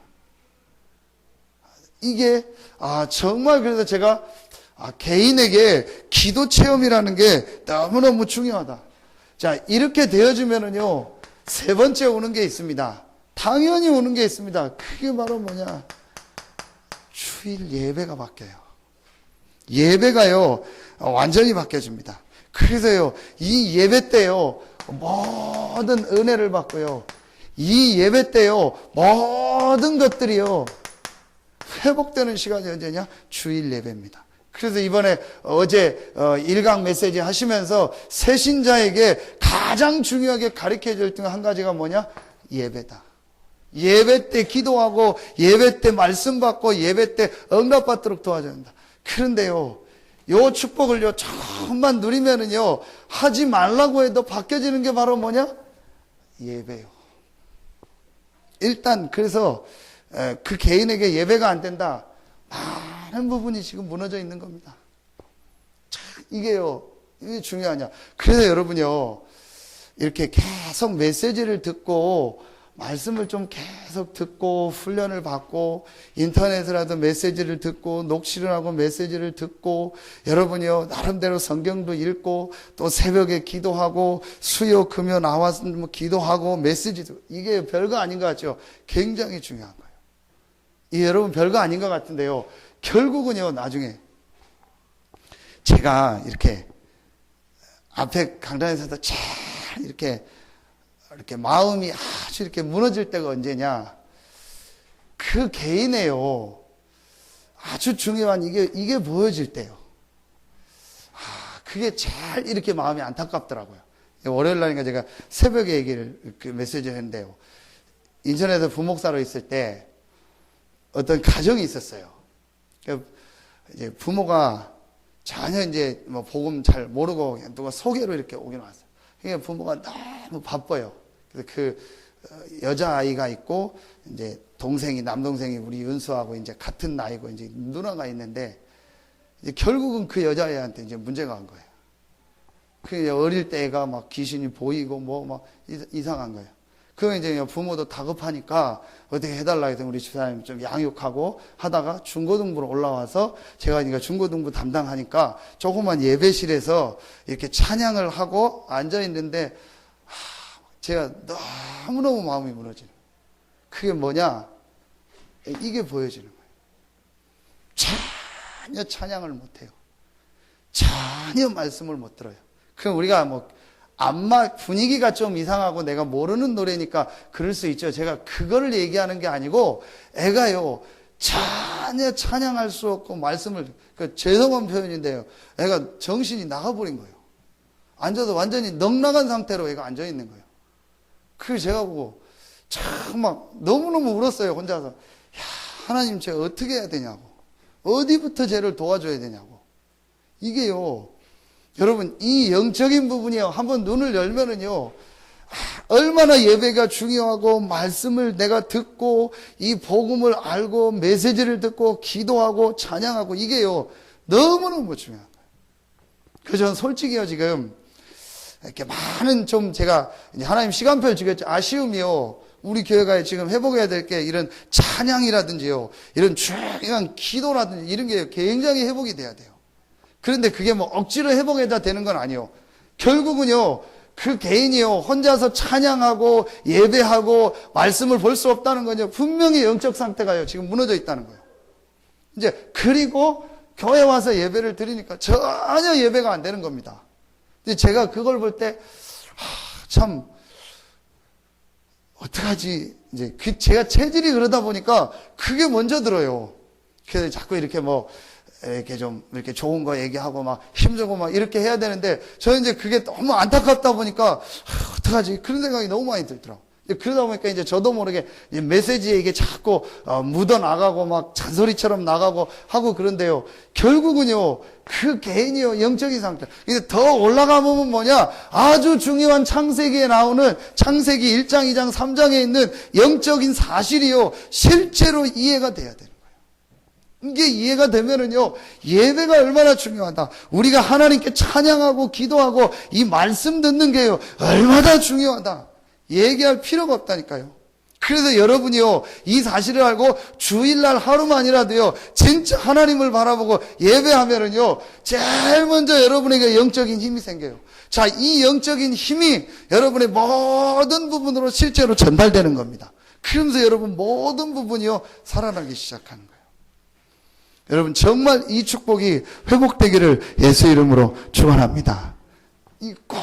이게, 정말 그래서 제가, 개인에게 기도 체험이라는 게 너무너무 중요하다. 자, 이렇게 되어주면은요, 세 번째 오는 게 있습니다. 당연히 오는 게 있습니다. 그게 바로 뭐냐? 주일 예배가 바뀌어요. 예배가요, 완전히 바뀌어집니다. 그래서요, 이 예배 때요, 모든 은혜를 받고요, 이 예배 때요, 모든 것들이요, 회복되는 시간이 언제냐? 주일 예배입니다. 그래서 이번에 어제 1강 메시지 하시면서 새신자에게 가장 중요하게 가르쳐줄 한 가지가 뭐냐? 예배다. 예배 때 기도하고 예배 때 말씀 받고 예배 때 응답받도록 도와줘야 한다. 그런데요, 요 축복을요, 조금만 누리면은요, 하지 말라고 해도 바뀌어지는 게 바로 뭐냐? 예배요. 일단, 그래서, 그 개인에게 예배가 안 된다. 많은 부분이 지금 무너져 있는 겁니다. 이게요, 이게 중요하냐. 그래서 여러분요, 이렇게 계속 메시지를 듣고, 말씀을 좀 계속 듣고, 훈련을 받고, 인터넷이라도 메시지를 듣고, 녹취를 하고 메시지를 듣고, 여러분이요, 나름대로 성경도 읽고, 또 새벽에 기도하고, 수요, 금요 나와서 뭐 기도하고, 메시지도, 이게 별거 아닌 것 같죠? 굉장히 중요한 거예요. 이 여러분 별거 아닌 것 같은데요. 결국은요, 나중에, 제가 이렇게, 앞에 강단에서도 잘 이렇게 마음이 아주 이렇게 무너질 때가 언제냐? 그 개인에요, 아주 중요한 이게 보여질 때요. 그게 잘 이렇게 마음이 안타깝더라고요. 월요일 날인가 제가 새벽에 얘기를, 메시지를 했는데요. 인천에서 부목사로 있을 때 어떤 가정이 있었어요. 이제 부모가 전혀 이제 뭐 복음 잘 모르고 그냥 누가 소개로 이렇게 오긴 왔어요. 그러니까 부모가 너무 바빠요. 그래서 그 여자아이가 있고, 이제 남동생이 우리 윤수하고 이제 같은 나이고, 이제 누나가 있는데, 이제 결국은 그 여자아이한테 이제 문제가 간 거예요. 그 어릴 때 애가 막 귀신이 보이고 막 이상한 거예요. 그 이제 부모도 다급하니까 어떻게 해달라 해서 우리 집사님 좀 양육하고 하다가 중고등부로 올라와서 제가 그러니까 중고등부 담당하니까 조그만 예배실에서 이렇게 찬양을 하고 앉아있는데, 제가 너무너무 마음이 무너지는 거예요. 그게 뭐냐? 이게 보여지는 거예요. 전혀 찬양을 못해요. 전혀 말씀을 못 들어요. 그럼 우리가 뭐 분위기가 좀 이상하고 내가 모르는 노래니까 그럴 수 있죠. 제가 그거를 얘기하는 게 아니고, 애가요, 전혀 찬양할 수 없고 말씀을, 죄송한 표현인데요, 애가 정신이 나가버린 거예요. 앉아서 완전히 넉나간 상태로 애가 앉아있는 거예요. 그래서 제가 보고 참 막 너무너무 울었어요, 혼자서. 야, 하나님, 제가 어떻게 해야 되냐고. 어디부터 쟤를 도와줘야 되냐고. 이게요, 여러분, 이 영적인 부분이요, 한번 눈을 열면은요, 얼마나 예배가 중요하고, 말씀을 내가 듣고, 이 복음을 알고, 메시지를 듣고, 기도하고, 찬양하고, 이게요, 너무너무 중요한 거예요. 그래서 저는 솔직히요, 지금, 이렇게 많은 좀 제가, 하나님 시간표를 주겠죠. 아쉬움이요, 우리 교회가 지금 회복해야 될 게 이런 찬양이라든지요, 이런 중요한 기도라든지, 이런 게 굉장히 회복이 돼야 돼요. 그런데 그게 뭐 억지로 회복해야 되는 건 아니에요. 결국은요, 그 개인이요, 혼자서 찬양하고 예배하고 말씀을 볼 수 없다는 건요, 분명히 영적 상태가요, 지금 무너져 있다는 거예요. 이제, 그리고 교회 와서 예배를 드리니까 전혀 예배가 안 되는 겁니다. 이제 제가 그걸 볼 때, 참, 어떡하지? 이제, 제가 체질이 그러다 보니까 그게 먼저 들어요. 그래서 자꾸 이렇게 이렇게 좀, 이렇게 좋은 거 얘기하고 막 힘주고 막 이렇게 해야 되는데, 저는 이제 그게 너무 안타깝다 보니까, 어떡하지? 그런 생각이 너무 많이 들더라고요. 그러다 보니까 이제 저도 모르게 이제 메시지에 이게 자꾸 묻어 나가고 막 잔소리처럼 나가고 하고 그런데요. 결국은요, 그 개인이요, 영적인 상태. 근데 더 올라가 보면 뭐냐? 아주 중요한 창세기에 나오는 창세기 1장, 2장, 3장에 있는 영적인 사실이요, 실제로 이해가 돼야 되는 거예요. 이게 이해가 되면은요, 예배가 얼마나 중요하다. 우리가 하나님께 찬양하고 기도하고 이 말씀 듣는 게요, 얼마나 중요하다. 얘기할 필요가 없다니까요. 그래서 여러분이요, 이 사실을 알고 주일날 하루만이라도요, 진짜 하나님을 바라보고 예배하면은요, 제일 먼저 여러분에게 영적인 힘이 생겨요. 자, 이 영적인 힘이 여러분의 모든 부분으로 실제로 전달되는 겁니다. 그러면서 여러분 모든 부분이요, 살아나기 시작하는 거예요. 여러분, 정말 이 축복이 회복되기를 예수 이름으로 축원합니다. 꼭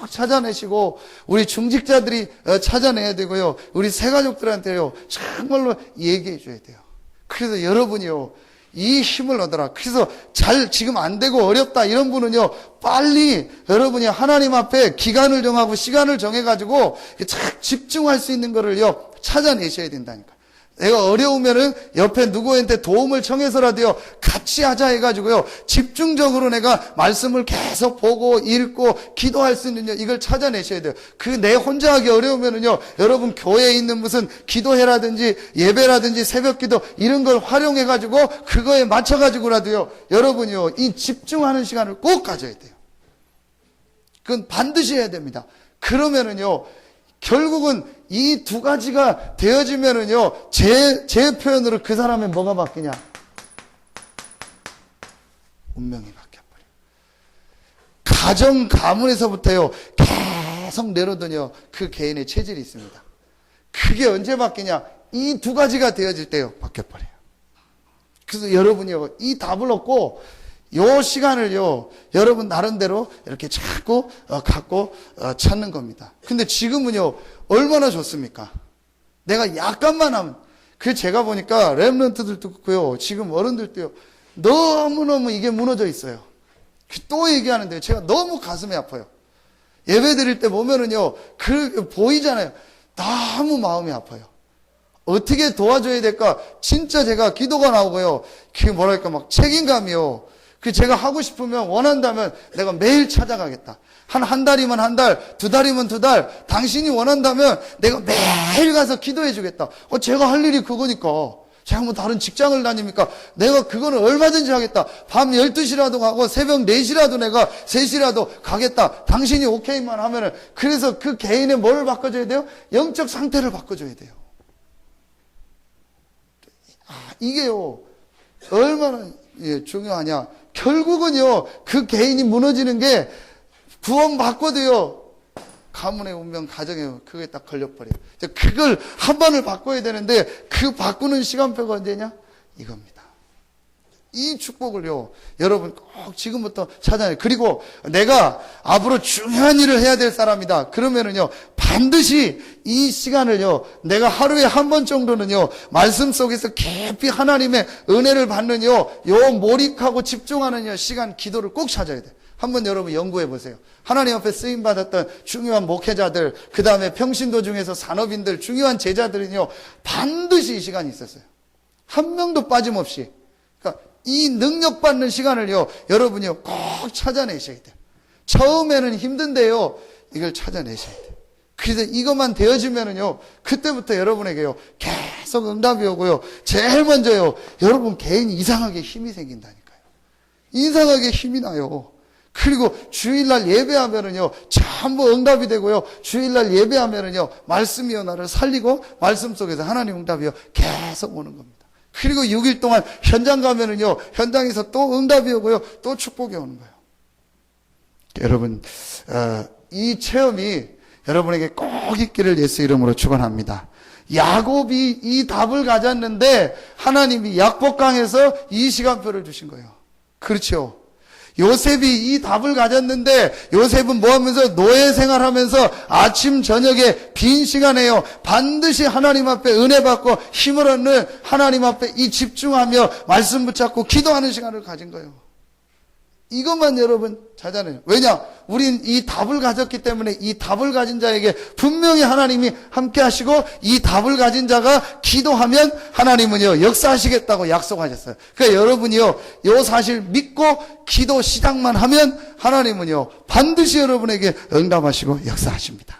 찾아내시고 우리 중직자들이 찾아내야 되고요. 우리 새가족들한테요, 정말로 얘기해 줘야 돼요. 그래서 여러분이요, 이 힘을 얻어라. 그래서 잘 지금 안 되고 어렵다 이런 분은요, 빨리 여러분이 하나님 앞에 기간을 정하고 시간을 정해가지고 잘 집중할 수 있는 거를요, 찾아내셔야 된다니까. 내가 어려우면은 옆에 누구한테 도움을 청해서라도요, 같이 하자 해가지고요, 집중적으로 내가 말씀을 계속 보고 읽고 기도할 수 있는 이걸 찾아내셔야 돼요. 그 내 혼자 하기 어려우면은요, 여러분 교회에 있는 무슨 기도회라든지 예배라든지 새벽 기도 이런 걸 활용해가지고 그거에 맞춰가지고라도요, 여러분이요, 이 집중하는 시간을 꼭 가져야 돼요. 그건 반드시 해야 됩니다. 그러면은요, 결국은 이 두 가지가 되어지면은요, 제 표현으로 그 사람의 뭐가 바뀌냐? 운명이 바뀌어버려요. 가정, 가문에서부터요, 계속 내려오더니요, 그 개인의 체질이 있습니다. 그게 언제 바뀌냐? 이 두 가지가 되어질 때요, 바뀌어버려요. 그래서 여러분이요, 이 답을 얻고, 요 시간을요, 여러분 나름대로 이렇게 자꾸 갖고 찾는 겁니다. 근데 지금은요, 얼마나 좋습니까? 내가 약간만 하면, 그 제가 보니까 렘넌트들도 그렇고요, 지금 어른들도요, 너무너무 이게 무너져 있어요. 또 얘기하는데요, 제가 너무 가슴이 아파요. 예배 드릴 때 보면은요, 보이잖아요. 너무 마음이 아파요. 어떻게 도와줘야 될까? 진짜 제가 기도가 나오고요, 그게 뭐랄까, 막 책임감이요. 제가 하고 싶으면, 원한다면 내가 매일 찾아가겠다. 한 달이면 한 달, 두 달이면 두 달, 당신이 원한다면 내가 매일 가서 기도해 주겠다. 제가 할 일이 그거니까. 제가 뭐 다른 직장을 다닙니까? 내가 그거는 얼마든지 하겠다. 밤 12시라도 가고 새벽 4시라도 내가 3시라도 가겠다. 당신이 오케이만 하면은. 그래서 그 개인의 뭘 바꿔줘야 돼요? 영적 상태를 바꿔줘야 돼요. 이게요, 얼마나 중요하냐. 결국은요, 그 개인이 무너지는 게 구원받고도요, 가문의 운명, 가정에 그게 딱 걸려버려요. 그걸 한 번을 바꿔야 되는데, 그 바꾸는 시간표가 언제냐? 이겁니다. 이 축복을요, 여러분 꼭 지금부터 찾아내요. 그리고 내가 앞으로 중요한 일을 해야 될 사람이다. 그러면은요, 반드시 이 시간을요, 내가 하루에 한 번 정도는요, 말씀 속에서 깊이 하나님의 은혜를 받는 요 몰입하고 집중하는 시간, 기도를 꼭 찾아야 돼요. 한번 여러분 연구해 보세요. 하나님 앞에 쓰임 받았던 중요한 목회자들, 그 다음에 평신도 중에서 산업인들, 중요한 제자들은요, 반드시 이 시간이 있었어요. 한 명도 빠짐없이. 그러니까 이 능력받는 시간을요, 여러분이요, 꼭 찾아내셔야 돼요. 처음에는 힘든데요, 이걸 찾아내셔야 돼요. 그래서 이것만 되어지면은요, 그때부터 여러분에게요, 계속 응답이 오고요, 제일 먼저요, 여러분 개인이 이상하게 힘이 생긴다니까요. 이상하게 힘이 나요. 그리고 주일날 예배하면은요, 전부 응답이 되고요, 주일날 예배하면은요, 말씀이요, 나를 살리고, 말씀 속에서 하나님 응답이요, 계속 오는 겁니다. 그리고 6일 동안 현장 가면은요, 현장에서 또 응답이 오고요, 또 축복이 오는 거예요. 여러분, 이 체험이 여러분에게 꼭 있기를 예수 이름으로 축원합니다. 야곱이 이 답을 가졌는데 하나님이 약복강에서 이 시간표를 주신 거예요. 그렇죠. 요셉이 이 답을 가졌는데 요셉은 뭐 하면서 노예 생활하면서 아침 저녁에 빈 시간에요, 반드시 하나님 앞에 은혜 받고 힘을 얻는, 하나님 앞에 이 집중하며 말씀 붙잡고 기도하는 시간을 가진 거예요. 이것만 여러분 찾아내요. 왜냐? 우린 이 답을 가졌기 때문에 이 답을 가진 자에게 분명히 하나님이 함께 하시고 이 답을 가진 자가 기도하면 하나님은요, 역사하시겠다고 약속하셨어요. 그러니까 여러분이요, 요 사실 믿고 기도 시작만 하면 하나님은요, 반드시 여러분에게 응답하시고 역사하십니다.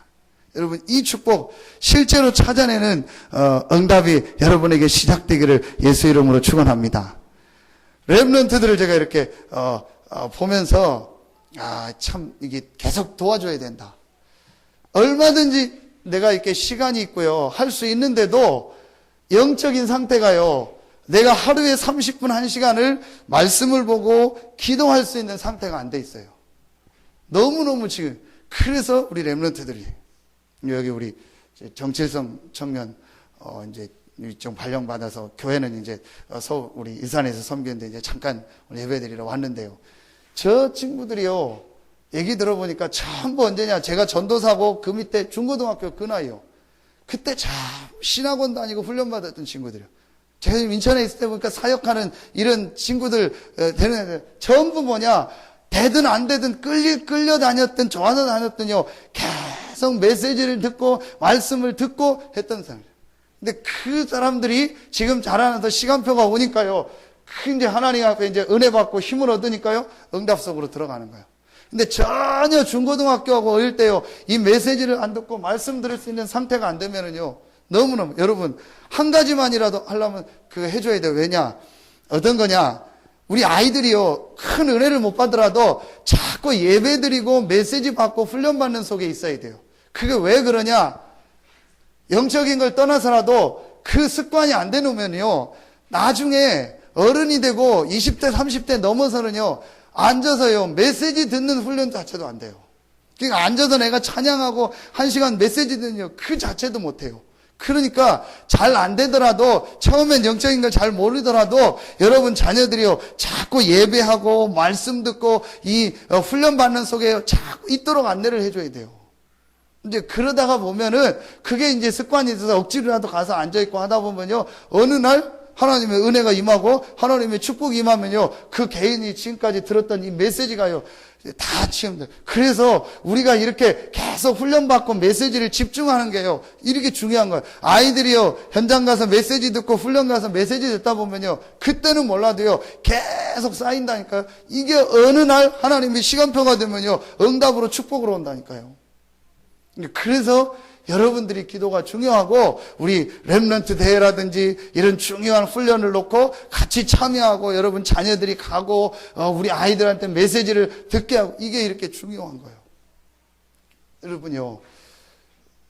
여러분, 이 축복 실제로 찾아내는 응답이 여러분에게 시작되기를 예수 이름으로 축원합니다. 렘넌트들을 제가 이렇게 보면서 참 이게 계속 도와줘야 된다. 얼마든지 내가 이렇게 시간이 있고요, 할 수 있는데도 영적인 상태가요, 내가 하루에 30분 1시간을 말씀을 보고 기도할 수 있는 상태가 안 돼 있어요. 너무너무 지금. 그래서 우리 렘넌트들이 여기 우리 정칠성 청년 이제 좀 발령받아서 교회는 이제 서울 우리 일산에서 섬기는데 이제 잠깐 예배드리러 왔는데요. 저 친구들이요, 얘기 들어보니까 전부 언제냐, 제가 전도사고 그 밑에 중고등학교 그 나이요. 그때 참 신학원 다니고 훈련받았던 친구들이요. 제가 지금 인천에 있을 때 보니까 사역하는 이런 친구들 되는 애들 전부 뭐냐, 되든 안 되든 끌려다녔든 좋아서 다녔더니요, 계속 메시지를 듣고 말씀을 듣고 했던 사람들. 근데 그 사람들이 지금 자라나서 시간표가 오니까요, 이제 하나님 앞에 이제 은혜 받고 힘을 얻으니까요, 응답 속으로 들어가는 거예요. 근데 전혀 중고등학교하고 어릴 때요, 이 메시지를 안 듣고 말씀 들을 수 있는 상태가 안 되면은요, 너무너무, 여러분, 한 가지만이라도 하려면 그거 해줘야 돼요. 왜냐? 어떤 거냐? 우리 아이들이요, 큰 은혜를 못 받더라도 자꾸 예배 드리고 메시지 받고 훈련받는 속에 있어야 돼요. 그게 왜 그러냐? 영적인 걸 떠나서라도 그 습관이 안 되놓으면요, 나중에 어른이 되고 20대, 30대 넘어서는요, 앉아서요, 메시지 듣는 훈련 자체도 안 돼요. 그러니까 앉아서 내가 찬양하고 1시간 메시지 듣는요, 그 자체도 못 해요. 그러니까 잘 안 되더라도, 처음엔 영적인 걸 잘 모르더라도 여러분 자녀들이요, 자꾸 예배하고 말씀 듣고 이 훈련받는 속에 자꾸 있도록 안내를 해줘야 돼요. 이제 그러다가 보면은 그게 이제 습관이 있어서 억지로라도 가서 앉아있고 하다 보면요, 어느 날 하나님의 은혜가 임하고 하나님의 축복이 임하면요, 그 개인이 지금까지 들었던 이 메시지가요, 다 치유돼. 그래서 우리가 이렇게 계속 훈련받고 메시지를 집중하는 게요, 이렇게 중요한 거예요. 아이들이요, 현장 가서 메시지 듣고 훈련 가서 메시지 듣다 보면요, 그때는 몰라도요, 계속 쌓인다니까요. 이게 어느 날 하나님의 시간표가 되면요, 응답으로 축복으로 온다니까요. 그래서 여러분들이 기도가 중요하고, 우리 렘넌트 대회라든지 이런 중요한 훈련을 놓고 같이 참여하고 여러분 자녀들이 가고 우리 아이들한테 메시지를 듣게 하고, 이게 이렇게 중요한 거예요. 여러분요,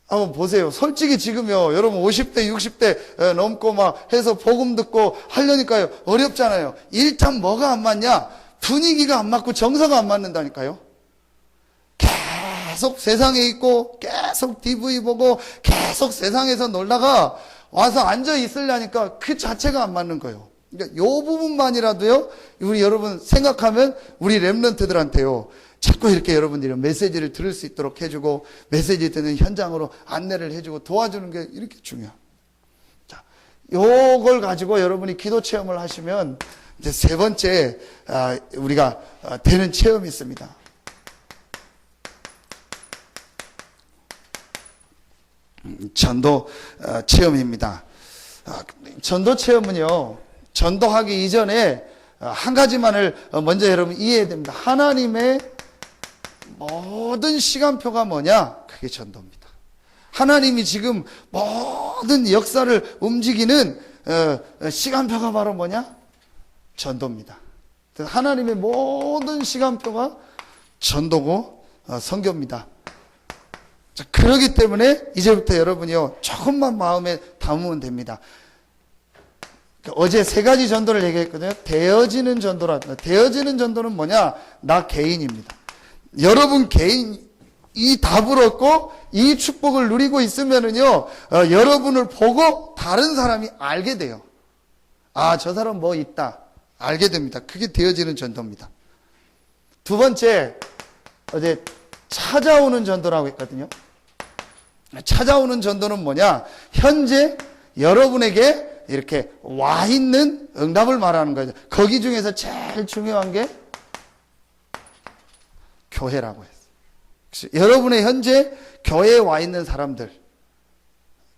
한번 보세요. 솔직히 지금요, 여러분 50대 60대 넘고 막 해서 복음 듣고 하려니까요, 어렵잖아요. 일단 뭐가 안 맞냐? 분위기가 안 맞고 정서가 안 맞는다니까요. 계속 세상에 있고 계속 TV 보고 계속 세상에서 놀다가 와서 앉아 있으려니까 그 자체가 안 맞는 거예요. 그러니까 요 부분만이라도요, 우리 여러분 생각하면 우리 렘넌트들한테요, 자꾸 이렇게 여러분들이 메시지를 들을 수 있도록 해주고 메시지 듣는 현장으로 안내를 해주고 도와주는 게 이렇게 중요해요. 자, 요걸 가지고 여러분이 기도 체험을 하시면 이제 세 번째 우리가 되는 체험이 있습니다. 전도 체험입니다. 전도 체험은요, 전도하기 이전에 한 가지만을 먼저 여러분 이해해야 됩니다. 하나님의 모든 시간표가 뭐냐? 그게 전도입니다. 하나님이 지금 모든 역사를 움직이는 시간표가 바로 뭐냐? 전도입니다. 하나님의 모든 시간표가 전도고 선교입니다. 자, 그렇기 때문에 이제부터 여러분이요, 조금만 마음에 담으면 됩니다. 어제 세 가지 전도를 얘기했거든요. 되어지는 전도라. 되어지는 전도는 뭐냐? 나 개인입니다. 여러분 개인 이 답을 얻고 이 축복을 누리고 있으면은요, 여러분을 보고 다른 사람이 알게 돼요. 아, 저 사람 뭐 있다. 알게 됩니다. 그게 되어지는 전도입니다. 두 번째, 어제 찾아오는 전도라고 했거든요. 찾아오는 전도는 뭐냐? 현재 여러분에게 이렇게 와 있는 응답을 말하는 거죠. 거기 중에서 제일 중요한 게 교회라고 했어요. 여러분의 현재 교회에 와 있는 사람들.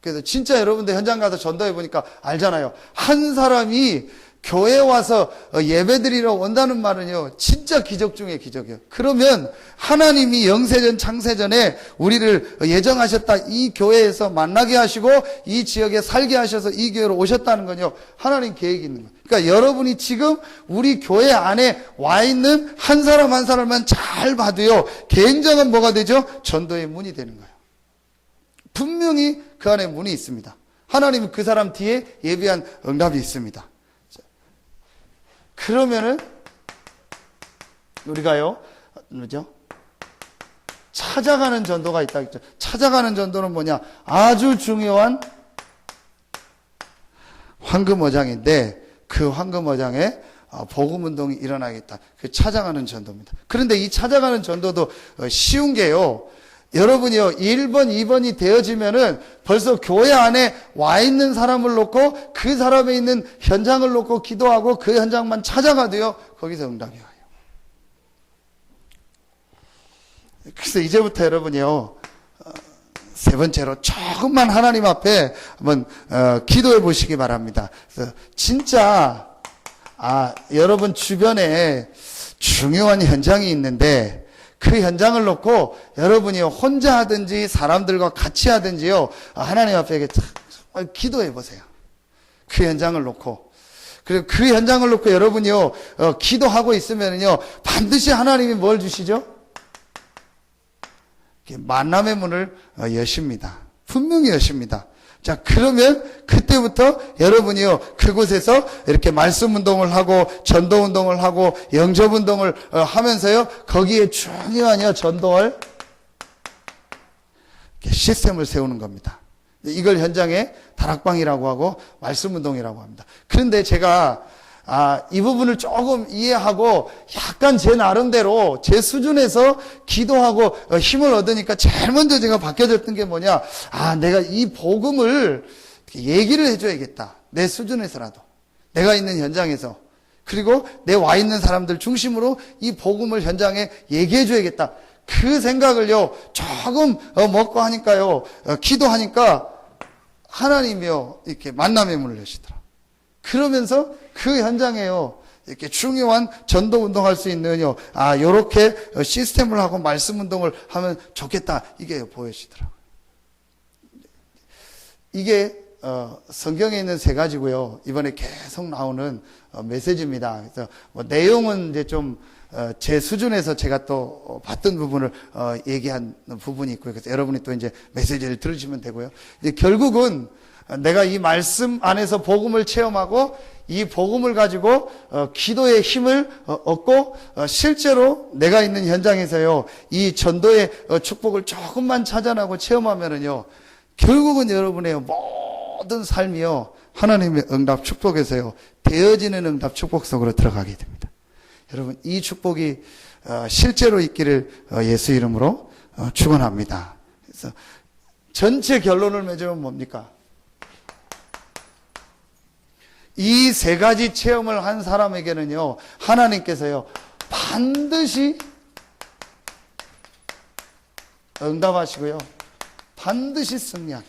그래서 진짜 여러분들 현장 가서 전도해 보니까 알잖아요. 한 사람이 교회에 와서 예배드리러 온다는 말은요, 진짜 기적 중에 기적이에요. 그러면 하나님이 영세전 창세전에 우리를 예정하셨다, 이 교회에서 만나게 하시고 이 지역에 살게 하셔서 이 교회로 오셨다는 건요, 하나님 계획이 있는 거예요. 그러니까 여러분이 지금 우리 교회 안에 와 있는 한 사람 한 사람만 잘 봐도요, 굉장한 뭐가 되죠? 전도의 문이 되는 거예요. 분명히 그 안에 문이 있습니다. 하나님은 그 사람 뒤에 예비한 응답이 있습니다. 그러면은 우리가요, 뭐죠? 찾아가는 전도가 있다 했죠. 찾아가는 전도는 뭐냐? 아주 중요한 황금어장인데 그 황금어장에 복음운동이 일어나겠다. 그 찾아가는 전도입니다. 그런데 이 찾아가는 전도도 쉬운 게요, 여러분이요, 1번, 2번이 되어지면은 벌써 교회 안에 와 있는 사람을 놓고 그 사람에 있는 현장을 놓고 기도하고 그 현장만 찾아가도요, 거기서 응답이 와요. 그래서 이제부터 여러분이요, 세 번째로 조금만 하나님 앞에 한번 기도해 보시기 바랍니다. 그래서 진짜 여러분 주변에 중요한 현장이 있는데 그 현장을 놓고 여러분이 혼자 하든지 사람들과 같이 하든지요, 하나님 앞에 정말 기도해 보세요. 그 현장을 놓고. 그리고 그 현장을 놓고 여러분이요, 기도하고 있으면요, 반드시 하나님이 뭘 주시죠? 만남의 문을 여십니다. 분명히 여십니다. 자, 그러면 그때부터 여러분이요, 그곳에서 이렇게 말씀 운동을 하고 전도 운동을 하고 영접 운동을 하면서요, 거기에 중요한 전도할 시스템을 세우는 겁니다. 이걸 현장에 다락방이라고 하고 말씀 운동이라고 합니다. 그런데 제가 이 부분을 조금 이해하고 약간 제 나름대로 제 수준에서 기도하고 힘을 얻으니까 제일 먼저 제가 바뀌어졌던 게 뭐냐, 내가 이 복음을 얘기를 해줘야겠다. 내 수준에서라도, 내가 있는 현장에서, 그리고 내 와 있는 사람들 중심으로 이 복음을 현장에 얘기해줘야겠다. 그 생각을요, 조금 먹고 하니까요, 기도하니까 하나님이요, 이렇게 만남의 문을 여시더라. 그러면서 그 현장에요, 이렇게 중요한 전도 운동할 수 있는 요렇게 시스템을 하고 말씀 운동을 하면 좋겠다, 이게 보여지더라고요. 이게 성경에 있는 세 가지고요, 이번에 계속 나오는 메시지입니다. 그래서 내용은 이제 좀 제 수준에서 제가 또 봤던 부분을 얘기한 부분이 있고요. 그래서 여러분이 또 이제 메시지를 들으시면 되고요. 이제 결국은 내가 이 말씀 안에서 복음을 체험하고 이 복음을 가지고 기도의 힘을 얻고 실제로 내가 있는 현장에서요, 이 전도의 축복을 조금만 찾아나고 체험하면은요, 결국은 여러분의 모든 삶이요, 하나님의 응답 축복에서요, 되어지는 응답 축복 속으로 들어가게 됩니다. 여러분, 이 축복이 실제로 있기를 예수 이름으로 축원합니다. 그래서 전체 결론을 맺으면 뭡니까? 이 세 가지 체험을 한 사람에게는요, 하나님께서요, 반드시 응답하시고요, 반드시 승리하게.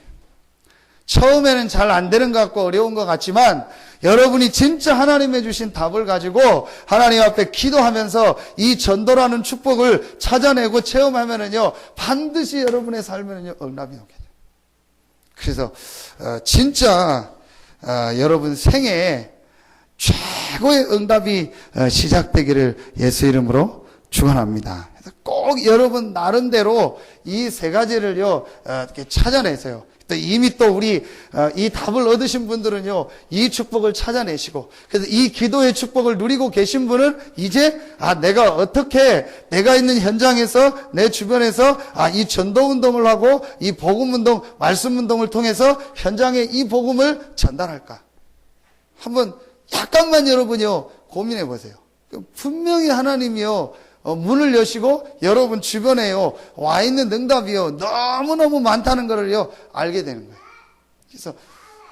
처음에는 잘 안 되는 것 같고 어려운 것 같지만 여러분이 진짜 하나님의 주신 답을 가지고 하나님 앞에 기도하면서 이 전도라는 축복을 찾아내고 체험하면은요, 반드시 여러분의 삶에는요, 응답이 오게 돼요. 그래서 진짜 여러분 생애에 최고의 응답이 시작되기를 예수 이름으로 축원합니다. 그래서 꼭 여러분 나름대로 이 세 가지를요, 이렇게 찾아내세요. 또 이미 또 우리 이 답을 얻으신 분들은요, 이 축복을 찾아내시고, 그래서 이 기도의 축복을 누리고 계신 분은 이제 내가 어떻게 내가 있는 현장에서 내 주변에서 이 전도 운동을 하고 이 복음 운동, 말씀 운동을 통해서 현장에 이 복음을 전달할까? 한번 약간만 여러분이요, 고민해 보세요. 분명히 하나님이요, 문을 여시고 여러분 주변에요, 와 있는 응답이요, 너무너무 많다는 것을요, 알게 되는 거예요. 그래서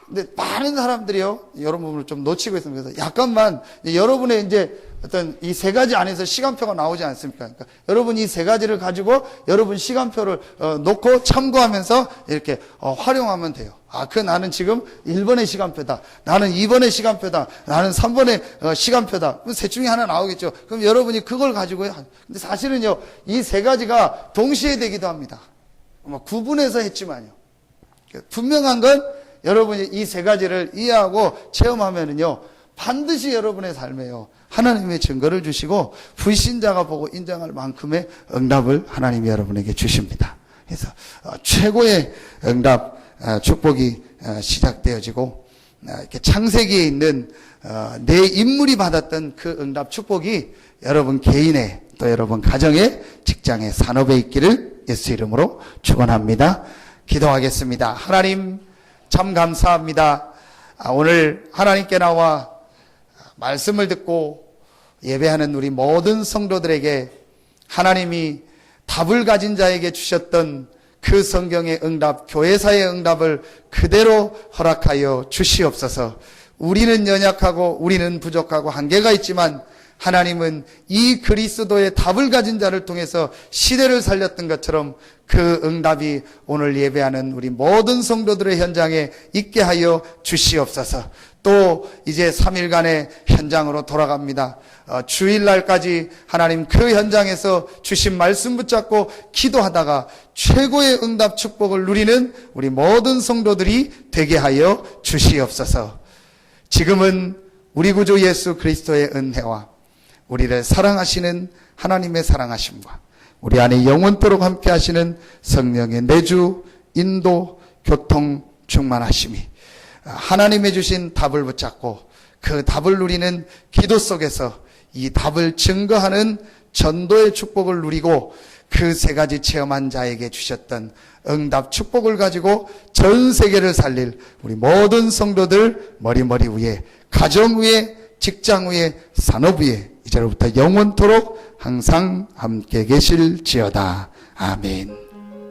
근데 많은 사람들이요, 이런 부분을 좀 놓치고 있습니다. 그래서 약간만, 여러분의 이제 어떤 이 세 가지 안에서 시간표가 나오지 않습니까? 그러니까 여러분 이 세 가지를 가지고 여러분 시간표를 놓고 참고하면서 이렇게 활용하면 돼요. 아, 나는 지금 1번의 시간표다. 나는 2번의 시간표다. 나는 3번의 시간표다. 그럼 셋 중에 하나 나오겠죠. 그럼 여러분이 그걸 가지고요. 근데 사실은요, 이 세 가지가 동시에 되기도 합니다. 구분해서 했지만요. 분명한 건 여러분이 이 세 가지를 이해하고 체험하면은요, 반드시 여러분의 삶에요, 하나님의 증거를 주시고 불신자가 보고 인정할 만큼의 응답을 하나님이 여러분에게 주십니다. 그래서 최고의 응답, 축복이 시작되어지고, 이렇게 창세기에 있는 내 인물이 받았던 그 응답 축복이 여러분 개인의, 또 여러분 가정의, 직장의, 산업에 있기를 예수 이름으로 축원합니다. 기도하겠습니다. 하나님 참 감사합니다. 오늘 하나님께 나와 말씀을 듣고 예배하는 우리 모든 성도들에게 하나님이 답을 가진 자에게 주셨던 그 성경의 응답, 교회사의 응답을 그대로 허락하여 주시옵소서. 우리는 연약하고 우리는 부족하고 한계가 있지만 하나님은 이 그리스도의 답을 가진 자를 통해서 시대를 살렸던 것처럼 그 응답이 오늘 예배하는 우리 모든 성도들의 현장에 있게 하여 주시옵소서. 또 이제 3일간의 현장으로 돌아갑니다. 주일날까지 하나님 그 현장에서 주신 말씀 붙잡고 기도하다가 최고의 응답 축복을 누리는 우리 모든 성도들이 되게 하여 주시옵소서. 지금은 우리 구주 예수 그리스도의 은혜와 우리를 사랑하시는 하나님의 사랑하심과 우리 안에 영원토록 함께 하시는 성령의 내주, 인도, 교통, 충만하심이 하나님의 주신 답을 붙잡고 그 답을 누리는 기도 속에서 이 답을 증거하는 전도의 축복을 누리고 그 세 가지 체험한 자에게 주셨던 응답 축복을 가지고 전 세계를 살릴 우리 모든 성도들 머리 위에, 가정 위에, 직장 위에, 산업 위에 이제로부터 영원토록 항상 함께 계실지어다. 아멘.